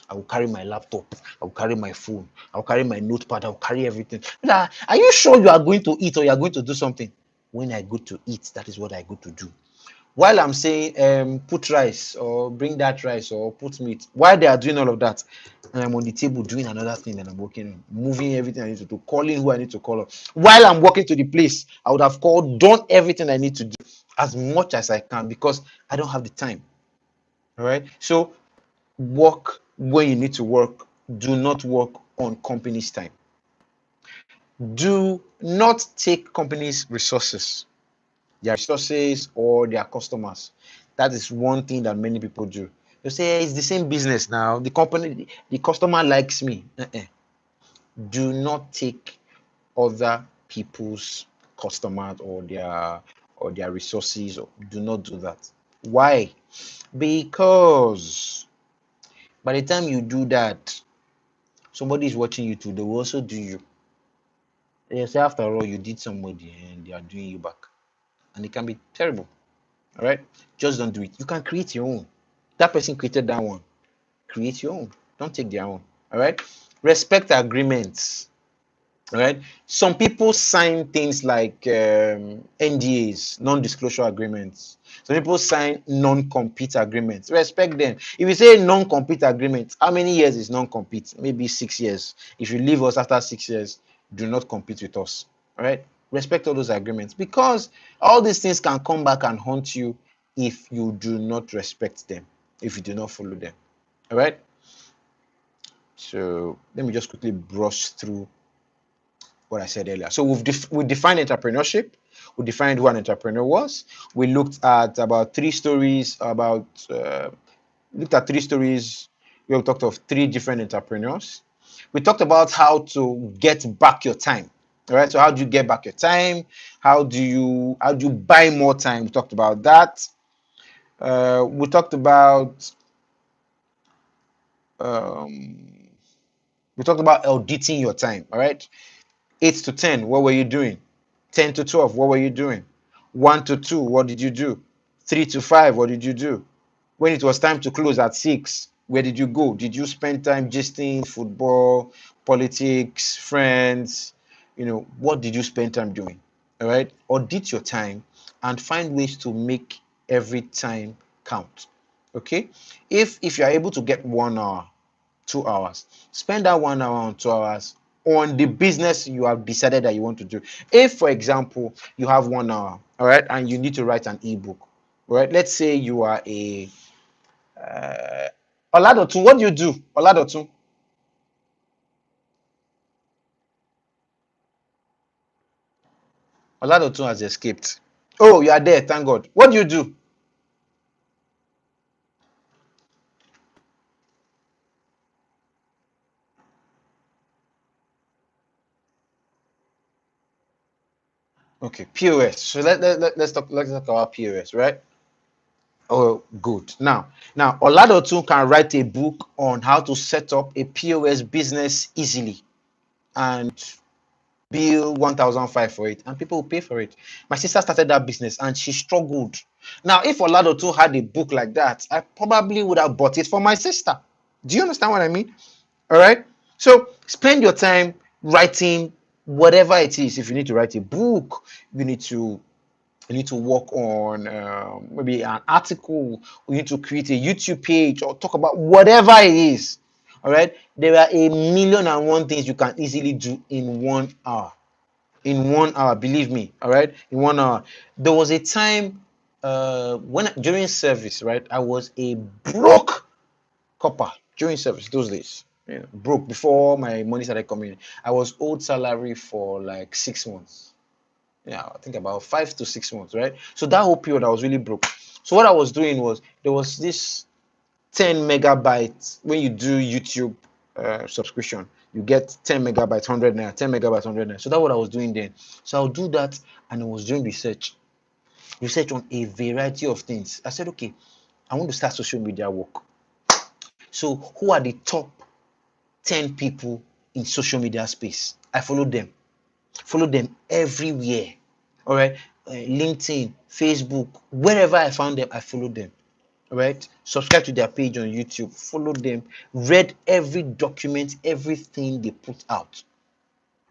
I will carry my laptop, I will carry my phone, I will carry my notepad, I will carry everything. Are you sure you are going to eat or you are going to do something? When I go to eat, that is what I go to do. While I'm saying put rice or bring that rice or put meat, while they are doing all of that, and I'm on the table doing another thing that I'm working on, moving everything I need to do, calling who I need to call on. While I'm walking to the place, I would have done everything I need to do as much as I can, because I don't have the time. All right. So work when you need to work. Do not work on company's time. Do not take company's resources, their resources or their customers. That is one thing that many people do. You say it's the same business now. The company, the customer likes me. Do not take other people's customers or their resources. Do not do that. Why? Because by the time you do that, somebody is watching you too. They will also do you. They say, after all, you did somebody and they are doing you back, and it can be terrible. All right, just don't do it. You can create your own. That person created that one. Create your own. Don't take their own. All right. Respect agreements. All right. Some people sign things like NDAs, non-disclosure agreements. Some people sign non-compete agreements. Respect them. If you say non-compete agreement, how many years is non-compete? Maybe 6 years. If you leave us after 6 years, do not compete with us. All right. Respect all those agreements, because all these things can come back and haunt you if you do not respect them, if you do not follow them. All right. So let me just quickly brush through what I said earlier. So we defined entrepreneurship. We defined who an entrepreneur was. We looked at about 3 stories about looked at 3 stories. We talked of 3 different entrepreneurs. We talked about how to get back your time. All right. So how do you get back your time? How do you buy more time? We talked about that. We talked about auditing your time. All right. 8 to 10, what were you doing? 10 to 12, what were you doing? 1 to 2, what did you do? 3 to 5, what did you do? When it was time to close at 6, where did you go? Did you spend time gisting, football, politics, friends? What did you spend time doing? All right. Audit your time and find ways to make every time count. Okay, if you are able to get 1 hour, 2 hours, spend that 1 hour and 2 hours on the business you have decided that you want to do. If, for example, you have 1 hour, all right, and you need to write an ebook, right? Let's say you are a Oladotun. What do you do, Oladotun? Oladotun has escaped. Oh, you are there. Thank God. What do you do? Okay, POS. So let's talk about POS, right? Oh, good. Now Oladotun can write a book on how to set up a POS business easily and bill 1,005 for it, and people will pay for it. My sister started that business and she struggled. Now, if Oladotun had a book like that, I probably would have bought it for my sister. Do you understand what I mean? All right. So spend your time writing whatever it is. If you need to write a book, you need to work on maybe an article, or you need to create a YouTube page or talk about whatever it is. All right. There are a million and one things you can easily do in 1 hour. In 1 hour, believe me. All right. In 1 hour. There was a time when during service, right? I was a broke copper during service those days. You know, broke before my money started coming in. I was owed salary for like 6 months. Yeah, I think about 5 to 6 months, right? So that whole period I was really broke. So what I was doing was there was this 10 megabytes when you do YouTube subscription. You get 10 megabytes, 100 naira, 10 megabytes, 100 naira. So that's what I was doing then. So I'll do that and I was doing research on a variety of things. I said, okay, I want to start social media work. So who are the top 10 people in social media space? I follow them everywhere. All right, LinkedIn, Facebook, wherever I found them, I followed them. All right, subscribe to their page on YouTube, follow them, read every document, everything they put out.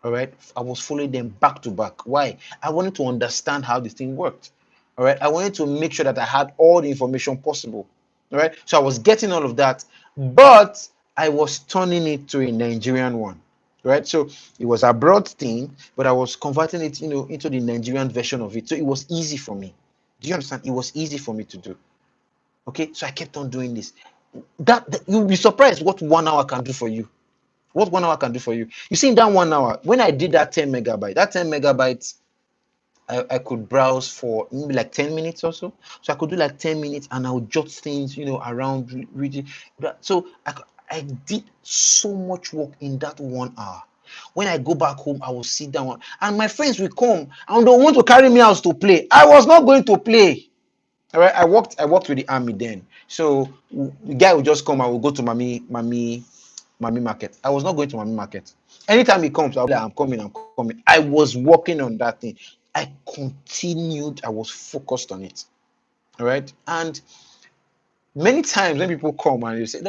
All right, I was following them back to back. Why? I wanted to understand how this thing worked. All right, I wanted to make sure that I had all the information possible. All right, so I was getting all of that, but I was turning it to a Nigerian one. Right, so it was a broad thing, but I was converting it, into the Nigerian version of it. So it was easy for me. Do you understand? It was easy for me to do. Okay, so I kept on doing this. That you'll be surprised what 1 hour can do for you. What 1 hour can do for you. You see, in that 1 hour, when I did that 10 megabyte, I could browse for maybe like 10 minutes or so. So I could do like 10 minutes and I would jot things, around reading. So I did so much work in that 1 hour. When I go back home, I will sit down and my friends will come and they want to carry me out to play. I was not going to play. All right, I worked with the army then. So the guy would just come and we'll go to mommy market. I was not going to mommy market. Anytime he comes, I'll be like, I'm coming, I'm coming. I was working on that thing. I continued, I was focused on it. All right. And many times when people come and they say,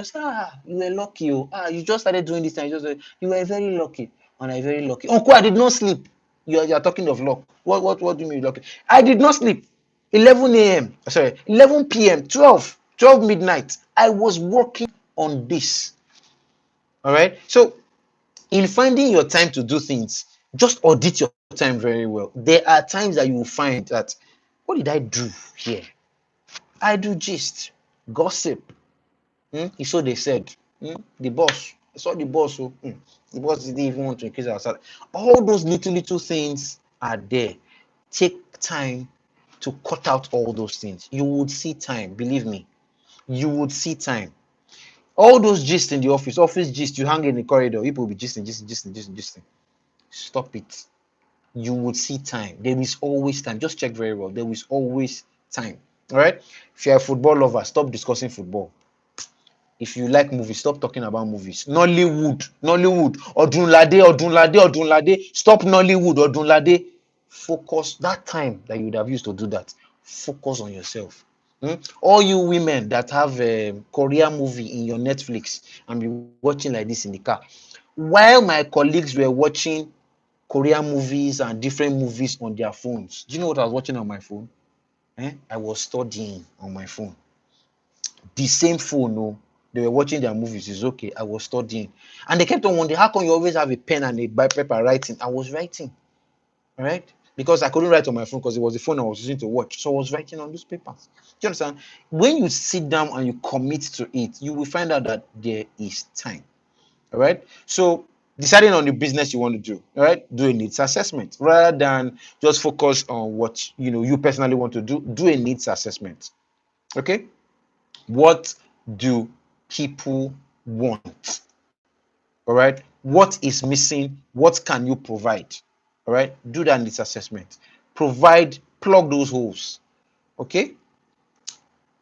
you were lucky. Oh. You just started doing this and you were very lucky. And I very lucky. Uncle, I did not sleep. You're talking of luck. What do you mean lucky? I did not sleep. 11 a.m. Sorry, 11 p.m. 12 midnight. I was working on this. All right. So in finding your time to do things, just audit your time very well. There are times that you will find that, what did I do here? I do gist, gossip. So they said. The boss. I saw the boss. The boss didn't even want to increase our salary. All those little things are there. Take time to cut out all those things. You would see time. Believe me. You would see time. All those gist in the office gist, you hang in the corridor, people will be gisting. Stop it. You would see time. There is always time. Just check very well. There is always time. All right. If you're a football lover, stop discussing football. If you like movies, stop talking about movies. Nollywood. Odunlade. Stop Nollywood, Odunlade. Focus that time that you would have used to do that. Focus on yourself. All you women that have a Korean movie in your Netflix and be watching like this in the car, while my colleagues were watching Korean movies and different movies on their phones, do you know what I was watching on my phone? I was studying on my phone. The same phone, no, they were watching their movies. It's okay. I was studying, and they kept on wondering, how come you always have a pen and a paper writing? I was writing, right? Because I couldn't write on my phone because it was the phone I was using to watch. So I was writing on those papers. Do you understand? When you sit down and you commit to it, you will find out that there is time. All right. So deciding on the business you want to do, all right, do a needs assessment rather than just focus on what you personally want to do. Do a needs assessment. Okay. What do people want? All right. What is missing? What can you provide? All right. Do that needs assessment. Plug those holes. Okay.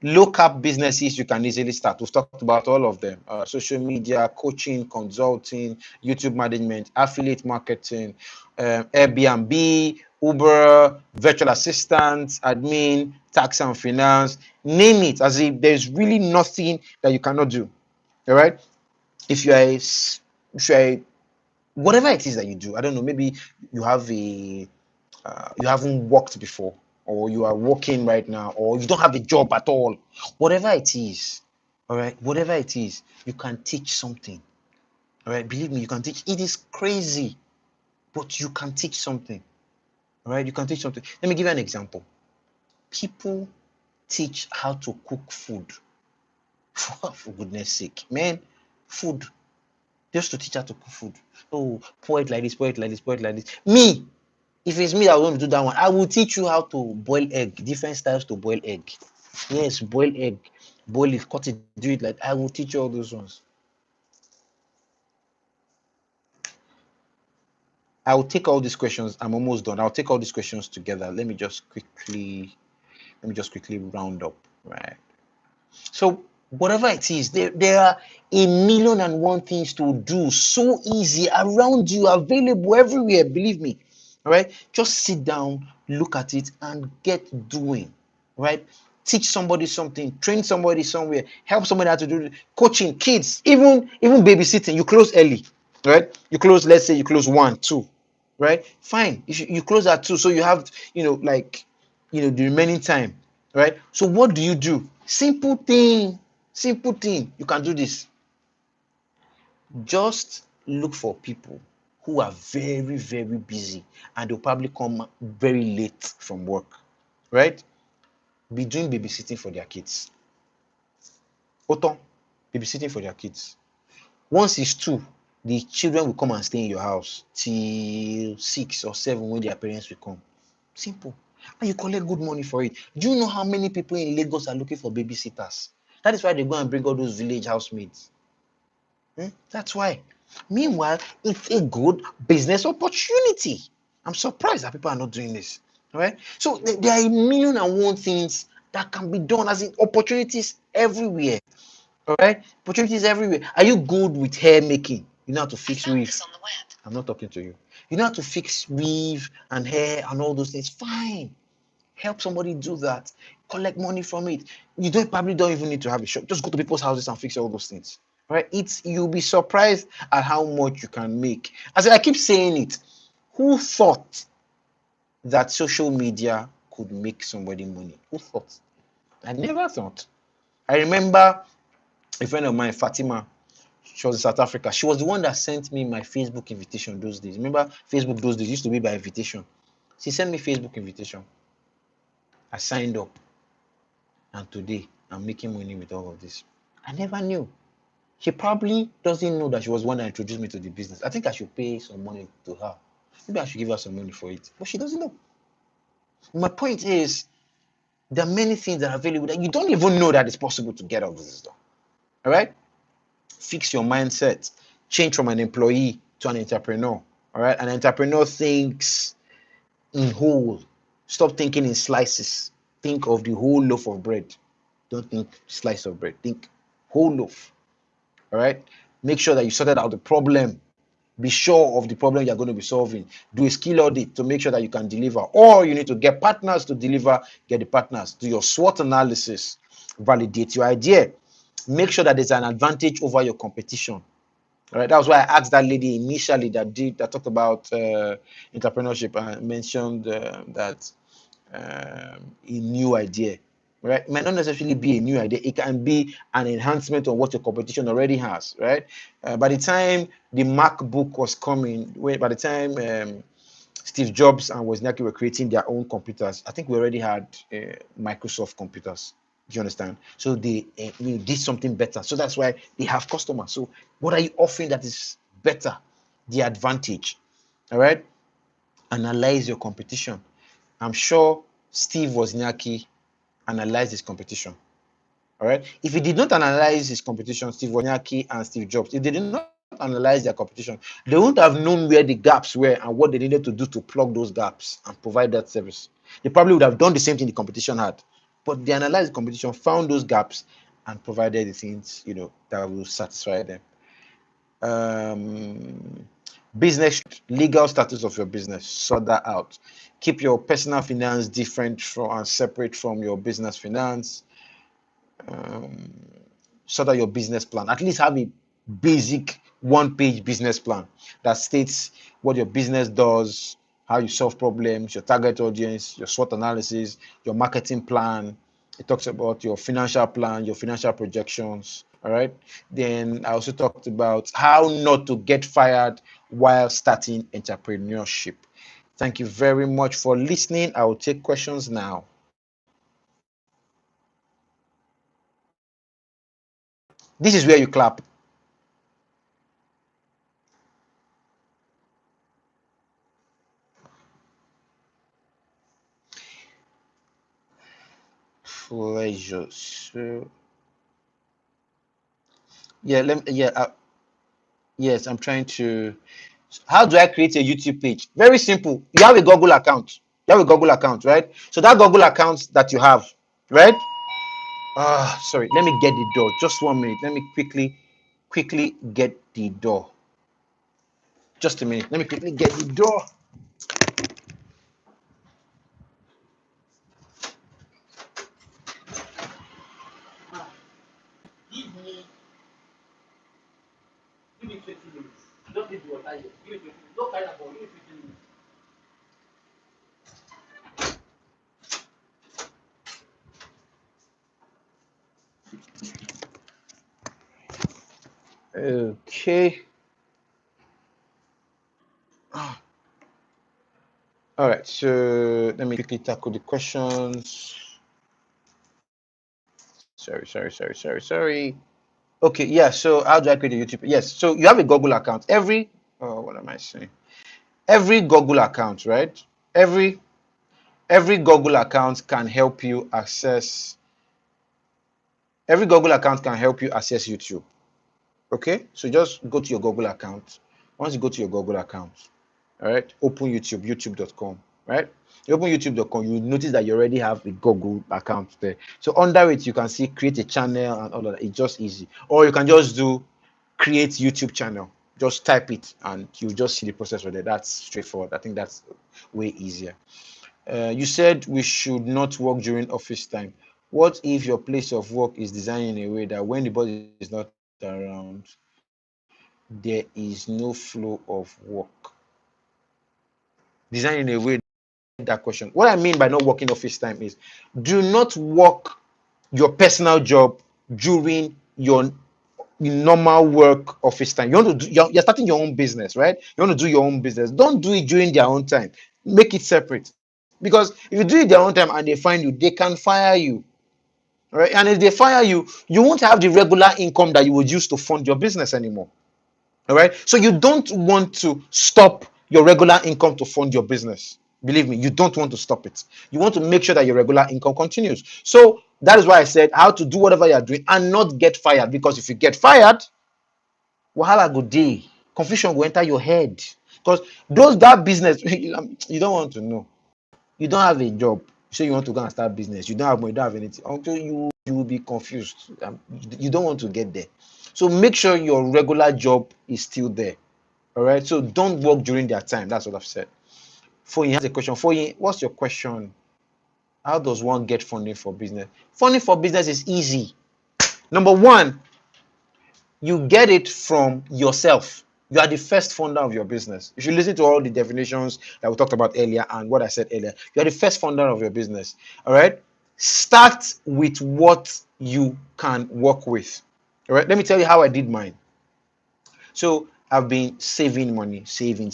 Low cap businesses you can easily start. We've talked about all of them: social media, coaching, consulting, YouTube management, affiliate marketing, Airbnb, Uber, virtual assistants, admin, tax and finance. Name it. As if there's really nothing that you cannot do. All right. If whatever it is that you do, I don't know, maybe you have you haven't worked before, or you are working right now, or you don't have a job at all. Whatever it is, all right, whatever it is, you can teach something. All right, believe me, you can teach. It is crazy, but you can teach something. All right, you can teach something. Let me give you an example. People teach how to cook food. For goodness sake, man, food. Just to teach how to cook food. Oh, pour it like this, pour it like this, pour it like this. Me, if it's me that want to do that one, I will teach you how to boil egg, different styles to boil egg. Yes, boil egg, boil it, cut it, do it like I will teach you all those ones. I will take all these questions. I'm almost done. I'll take all these questions together. Let me just quickly round up. Right. So whatever it is, there are a million and one things to do. So easy, around you, available everywhere. Believe me. All right. Just sit down, look at it, and get doing. Right. Teach somebody something, train somebody somewhere, help somebody how to do it. Coaching kids, even babysitting. You close early, right? You close. Let's say you close 1, 2, right? Fine. You close at 2, so you have the remaining time, right? So what do you do? Simple thing. You can do this. Just look for people who are very, very busy, and they'll probably come very late from work, right? Be doing babysitting for their kids. Oton, babysitting for their kids. Once it's 2, the children will come and stay in your house till 6 or 7 when their parents will come. Simple. And you collect good money for it. Do you know how many people in Lagos are looking for babysitters? That is why they go and bring all those village housemaids. That's why. Meanwhile, it's a good business opportunity. I'm surprised that people are not doing this. All right. So there are a million and one things that can be done, as in opportunities everywhere. All right. Opportunities everywhere. Are you good with hair making? You know how to fix weave. I'm not talking to you. You know how to fix weave and hair and all those things. Fine. Help somebody do that. Collect money from it. You probably don't even need to have a shop. Just go to people's houses and fix all those things. Right? You'll be surprised at how much you can make. As I keep saying it, who thought that social media could make somebody money? Who thought? I never thought. I remember a friend of mine, Fatima. She was in South Africa. She was the one that sent me my Facebook invitation those days. Remember, Facebook those days used to be by invitation. She sent me Facebook invitation. I signed up, and today I'm making money with all of this. I never knew. She probably doesn't know that she was the one that introduced me to the business. I think I should pay some money to her. Maybe I should give her some money for it, but she doesn't know. My point is, there are many things that are available that you don't even know that it's possible to get all this done. All right? Fix your mindset. Change from an employee to an entrepreneur. All right? An entrepreneur thinks in whole. Stop thinking in slices. Think of the whole loaf of bread. Don't think slice of bread. Think whole loaf. All right? Make sure that you sorted out the problem. Be sure of the problem you're going to be solving. Do a skill audit to make sure that you can deliver. Or you need to get partners to deliver. Get the partners. Do your SWOT analysis. Validate your idea. Make sure that there's an advantage over your competition. All right, that was why I asked that lady initially that talked about entrepreneurship and mentioned that a new idea, right? It might not necessarily be a new idea. It can be an enhancement on what your competition already has, right? By the time the MacBook was coming, by the time Steve Jobs and Wozniacki were creating their own computers, I think we already had Microsoft computers. Do you understand? So they did something better. So that's why they have customers. So what are you offering that is better? The advantage. All right. Analyze your competition. I'm sure Steve Wozniacki analyzed his competition. All right. If he did not analyze his competition, Steve Wozniacki and Steve Jobs, if they did not analyze their competition, they wouldn't have known where the gaps were and what they needed to do to plug those gaps and provide that service. They probably would have done the same thing the competition had, but they analyzed the competition, found those gaps, and provided the things that will satisfy them. Business legal status of your business, sort that out. Keep your personal finance different from and separate from your business finance. Sort out your business plan. At least have a basic one-page business plan that states what your business does, how you solve problems, your target audience, your SWOT analysis, your marketing plan. It talks about your financial plan, your financial projections. All right. Then I also talked about how not to get fired while starting entrepreneurship. Thank you very much for listening. I will take questions now. This is where you clap. Pleasure. So, yeah, yes, I'm trying to. How do I create a YouTube page? Very simple. You have a Google account. You have a Google account, right? So that Google account that you have, right? Sorry. Let me get the door. Just 1 minute. Let me quickly get the door. Just a minute. Let me quickly get the door. Give me 20 minutes. Don't leave the water here. Give me 20 minutes. Don't carry that ball. Give me 20 minutes. Okay. All right. So let me quickly tackle the questions. Sorry. Okay, yeah. So how do I create a YouTube? Yes. So you have a Google account. What am I saying? Every Google account, right? Every Google account can help you access. Every Google account can help you access YouTube. Okay. So just go to your Google account. Once you go to your Google account, all right, open YouTube, youtube.com, right? You open youtube.com, you notice that you already have a Google account there. So under it, you can see create a channel and all of that. It's just easy. Or you can just do create YouTube channel. Just type it and you just see the process right there. That's straightforward. I think that's way easier. You said we should not work during office time. What if your place of work is designed in a way that when the boss is not around, there is no flow of work? Designed in a way that question. What I mean by not working office time is do not work your personal job during your normal work office time. You want to do, you're starting your own business, right? You want to do your own business. Don't do it during their own time. Make it separate. Because if you do it their own time and they find you, they can fire you. Right? And if they fire you, you won't have the regular income that you would use to fund your business anymore. All right. So you don't want to stop your regular income to fund your business. Believe me, you don't want to stop it. You want to make sure that your regular income continues. So that is why I said how to do whatever you are doing and not get fired. Because if you get fired, wahala go day. Confusion will enter your head. Because that business, you don't want to know. You don't have a job. So you want to go and start business. You don't have money, you don't have anything. Until you will be confused. You don't want to get there. So make sure your regular job is still there. All right. So don't work during their time. That's what I've said. Foyin has a question. Foyin, what's your question? How does one get funding for business? Funding for business is easy. Number one, you get it from yourself. You are the first founder of your business. If you listen to all the definitions that we talked about earlier and what I said earlier, you are the first founder of your business. All right. Start with what you can work with. All right, let me tell you how I did mine. So I've been saving money, saving,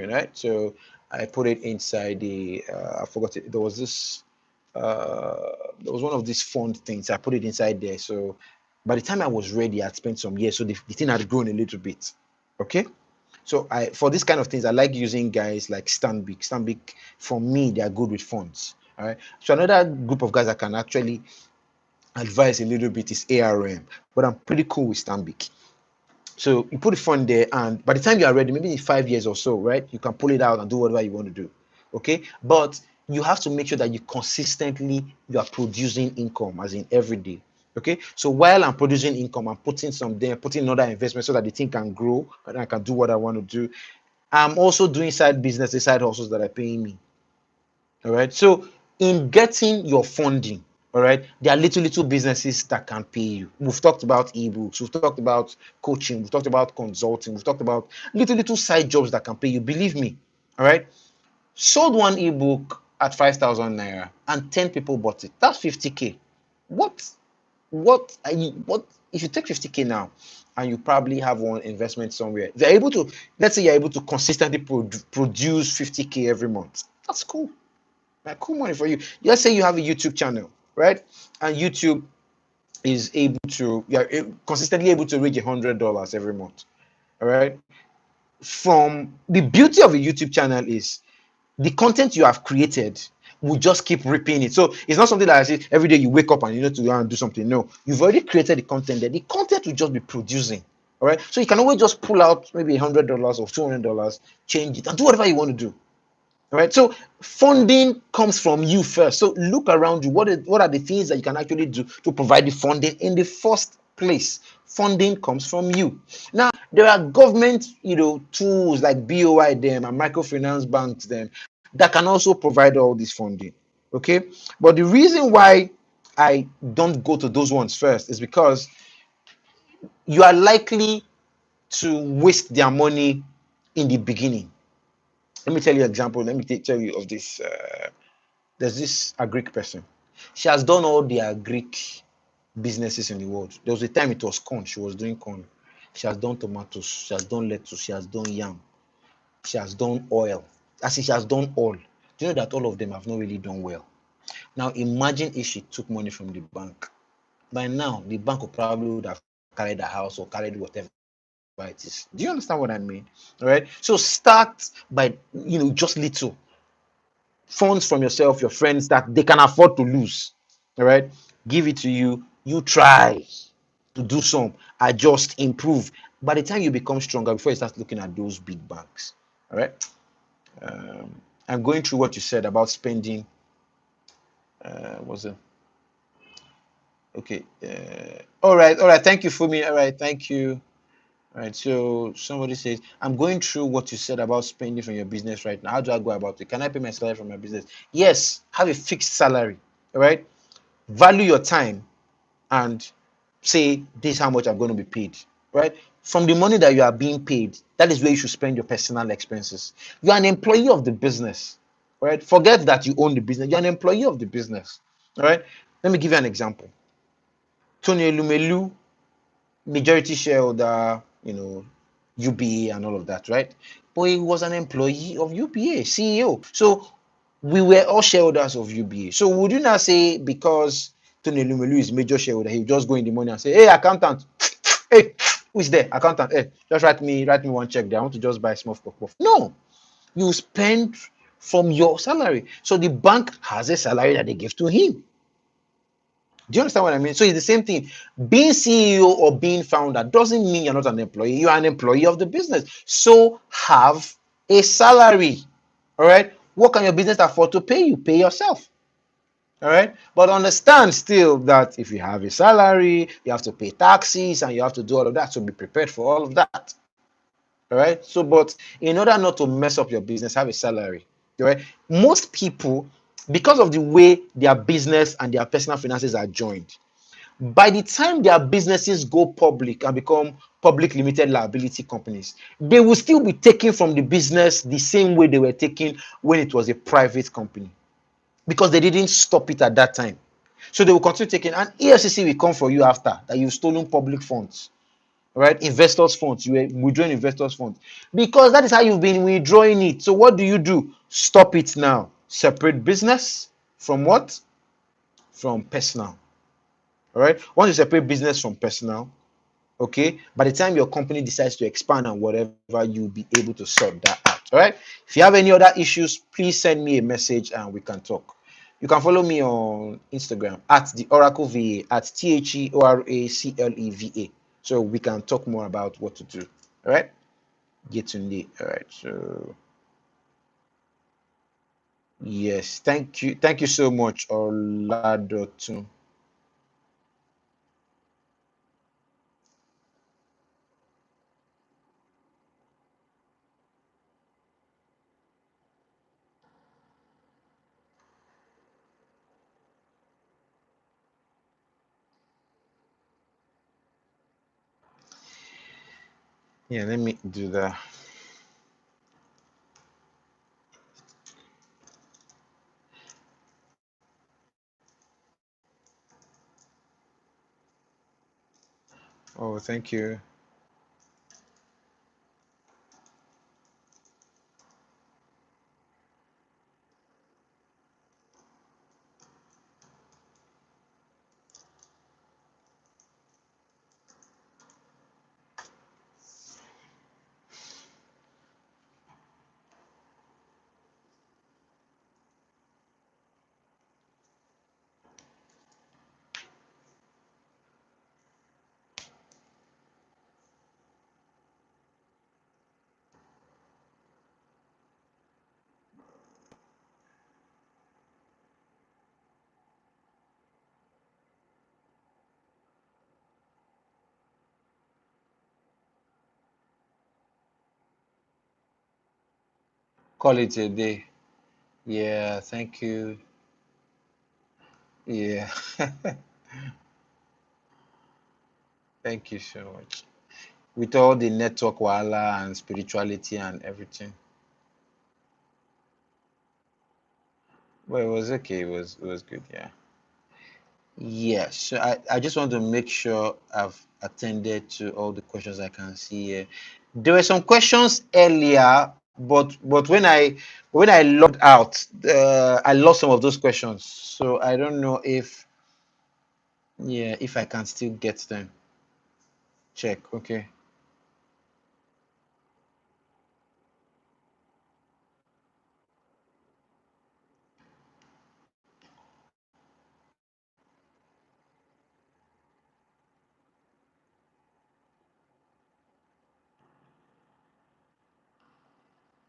right? So I put it inside the I forgot it. There was this there was one of these fund things. I put it inside there. So by the time I was ready, I'd spent some years. So the thing had grown a little bit. Okay. So I for these kind of things, I like using guys like Stanbic. Stanbic, for me, they are good with funds. All right. So another group of guys that can actually advise a little bit is ARM, but I'm pretty cool with Stanbic. So you put the fund there, and by the time you are ready, maybe in 5 years or so, right, you can pull it out and do whatever you want to do. Okay, but you have to make sure that you are producing income, as in every day. Okay, so while I'm producing income, I'm putting some there, putting another investment so that the thing can grow and I can do what I want to do. I'm also doing side business, side hustles that are paying me. All right. So in getting your funding, all right, there are little businesses that can pay you. We've talked about ebooks, we've talked about coaching, we've talked about consulting, we've talked about little side jobs that can pay you. Believe me. All right. Sold one ebook at 5,000 naira and 10 people bought it. That's 50K. What if you take 50K now and you probably have one investment somewhere? If you're able to, let's say you're able to consistently produce 50K every month. That's cool. Like, cool money for you. Let's say you have a YouTube channel, right? And YouTube is able to, you're consistently able to reach $100 every month. All right. From the beauty of a YouTube channel is the content you have created will just keep repeating it. So it's not something that I say every day you wake up and you need to go and do something. No, you've already created the content there. The content will just be producing. All right. So you can always just pull out maybe $100 or $200, change it, and do whatever you want to do. All right. So funding comes from you first. So look around you. What are the things that you can actually do to provide the funding in the first place? Funding comes from you. Now there are government, tools like BOI them and microfinance banks them that can also provide all this funding. Okay. But the reason why I don't go to those ones first is because you are likely to waste their money in the beginning. Let me tell you an example. Let me tell you of this. There's this Greek person. She has done all the Greek businesses in the world. There was a time it was corn. She was doing corn. She has done tomatoes. She has done lettuce. She has done yam. She has done oil. As in, she has done all. Do you know that all of them have not really done well? Now imagine if she took money from the bank. By now, the bank would have carried the house or carried whatever it is. Do you understand what I mean? All right. So start by just little funds from yourself, your friends that they can afford to lose. All right. Give it to you. You try to do some, adjust, improve. By the time you become stronger, before you start looking at those big banks. All right. I'm going through what you said about spending. Was it? Okay. All right. Thank you for me. All right. Thank you. All right. So somebody says, I'm going through what you said about spending from your business right now. How do I go about it? Can I pay my salary from my business? Yes. Have a fixed salary. All right. Value your time and say, this is how much I'm going to be paid. Right. From the money that you are being paid, that is where you should spend your personal expenses. You are an employee of the business. Right. Forget that you own the business. You're an employee of the business. All right. Let me give you an example. Tony Elumelu, majority shareholder, UBA and all of that, right? But he was an employee of UBA, CEO. So we were all shareholders of UBA. So would you not say because Tony Elumelu is major shareholder, he just go in the morning and say, hey, accountant, hey, who is there? Accountant, hey, just write me one check there. I want to just buy small puff. No, you spend from your salary. So the bank has a salary that they give to him. Do you understand what I mean? So it's the same thing. Being CEO or being founder doesn't mean you're not an employee. You are an employee of the business. So have a salary. All right. What can your business afford to pay you? Pay yourself. All right. But understand still that if you have a salary, you have to pay taxes and you have to do all of that. So be prepared for all of that. All right. So, but in order not to mess up your business, have a salary. All right. Most people, because of the way their business and their personal finances are joined, by the time their businesses go public and become public limited liability companies, they will still be taking from the business the same way they were taking when it was a private company, because they didn't stop it at that time. So they will continue taking, and EFCC will come for you after that you've stolen public funds, right? Investors' funds. You were withdrawing investors' funds because that is how you've been withdrawing it. So what do? Stop it now. Separate business from what? From personal. All right. Once you separate business from personal, okay, by the time your company decides to expand and whatever, you'll be able to sort that out. All right. If you have any other issues, please send me a message and we can talk. You can follow me on Instagram at the Oracle VA at TheOracleva. So we can talk more about what to do. All right. Get to need. All right. So yes, thank you. Thank you so much, Oladotu. Yeah, let me do that. Oh, thank you. Call it a day. Yeah, thank you. Yeah, thank you so much. With all the network wala and spirituality and everything. Well, it was okay. It was good. Yeah. Yes. So I just want to make sure I've attended to all the questions I can see here. There were some questions earlier, but when I logged out, I lost some of those questions. So I don't know if yeah if I can still get them. Check. Okay.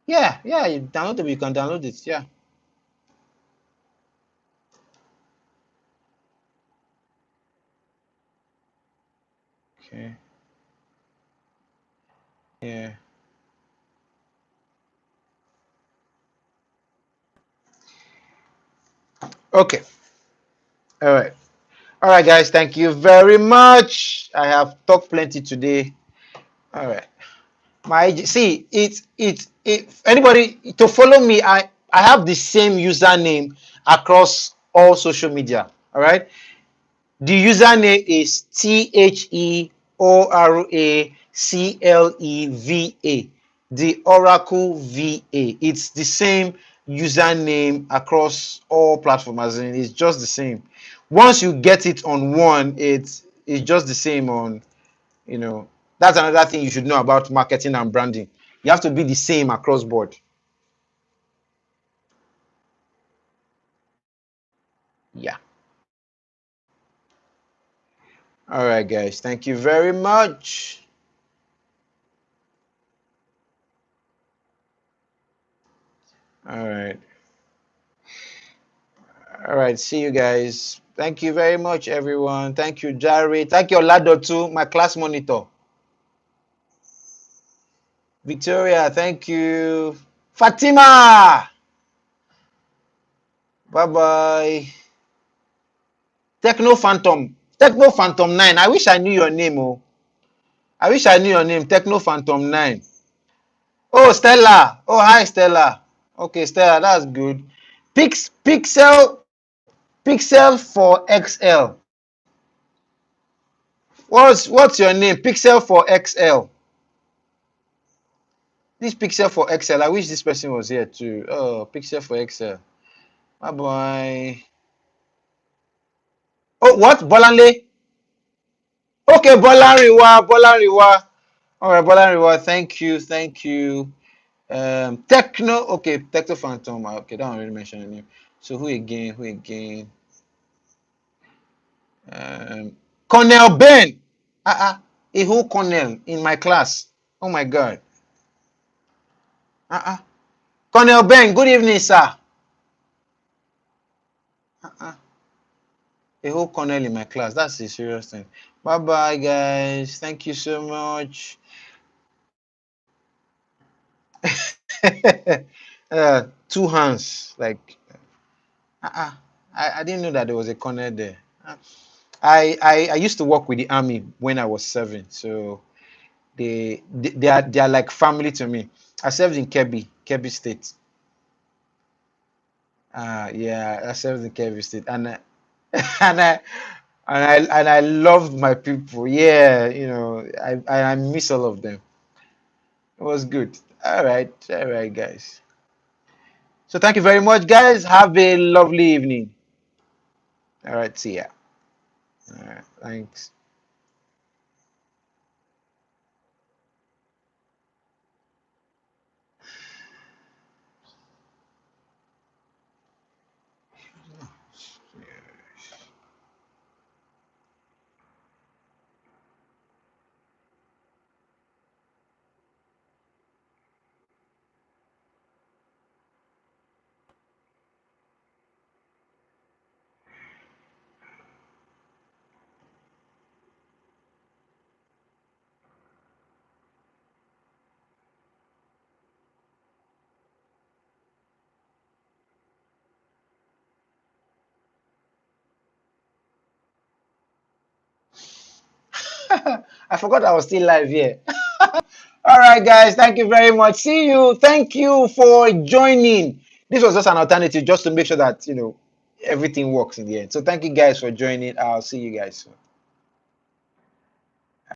Yeah, yeah. You download it. You can download it. Yeah. Okay. Yeah. Okay. All right. All right, guys. Thank you very much. I have talked plenty today. All right. See it anybody to follow me. I have the same username across all social media. All right. The username is TheOracleva. The Oracle VA. It's the same username across all platforms. As in, it's just the same. Once you get it on one, it's just the same on, you know. That's another thing you should know about marketing and branding. You have to be the same across board. Yeah. All right, guys. Thank you very much. All right. All right. See you guys. Thank you very much, everyone. Thank you, Jerry. Thank you, Olado, too, my class monitor. Victoria, thank you. Fatima, bye bye. Techno Phantom. Techno Phantom 9. I wish I knew your name. Oh, I wish I knew your name. Techno Phantom 9. Oh, Stella. Oh, hi, Stella. Okay, Stella, that's good. Pixel Pixel for XL. What's your name? Pixel for XL. This Pixel for XL. I wish this person was here too. Oh, Pixel for XL. Bye bye. Oh, what? Bolanle? Okay, Bolanriwa. Bolanriwa. All right, Bolanriwa. Thank you. Thank you. Techno. Okay, Techno Phantom. Okay, don't really mention the name. So who again? Who again? Cornell Ben. A whole Cornell in my class. Oh my God. Cornell Ben. Good evening, sir. A whole Cornell in my class. That's a serious thing. Bye bye, guys. Thank you so much. Two hands. Like, I didn't know that there was a Cornell there. I used to work with the army when I was 7, so they are like family to me. I served in Kebbi State. Yeah, I served in Kebbi State, and and I and I loved my people. Yeah, I miss all of them. It was good. All right, guys. So thank you very much, guys. Have a lovely evening. All right, see ya. All right, thanks. I forgot I was still live here. All right, guys. Thank you very much. See you. Thank you for joining. This was just an alternative just to make sure that everything works in the end. So thank you guys for joining. I'll see you guys soon.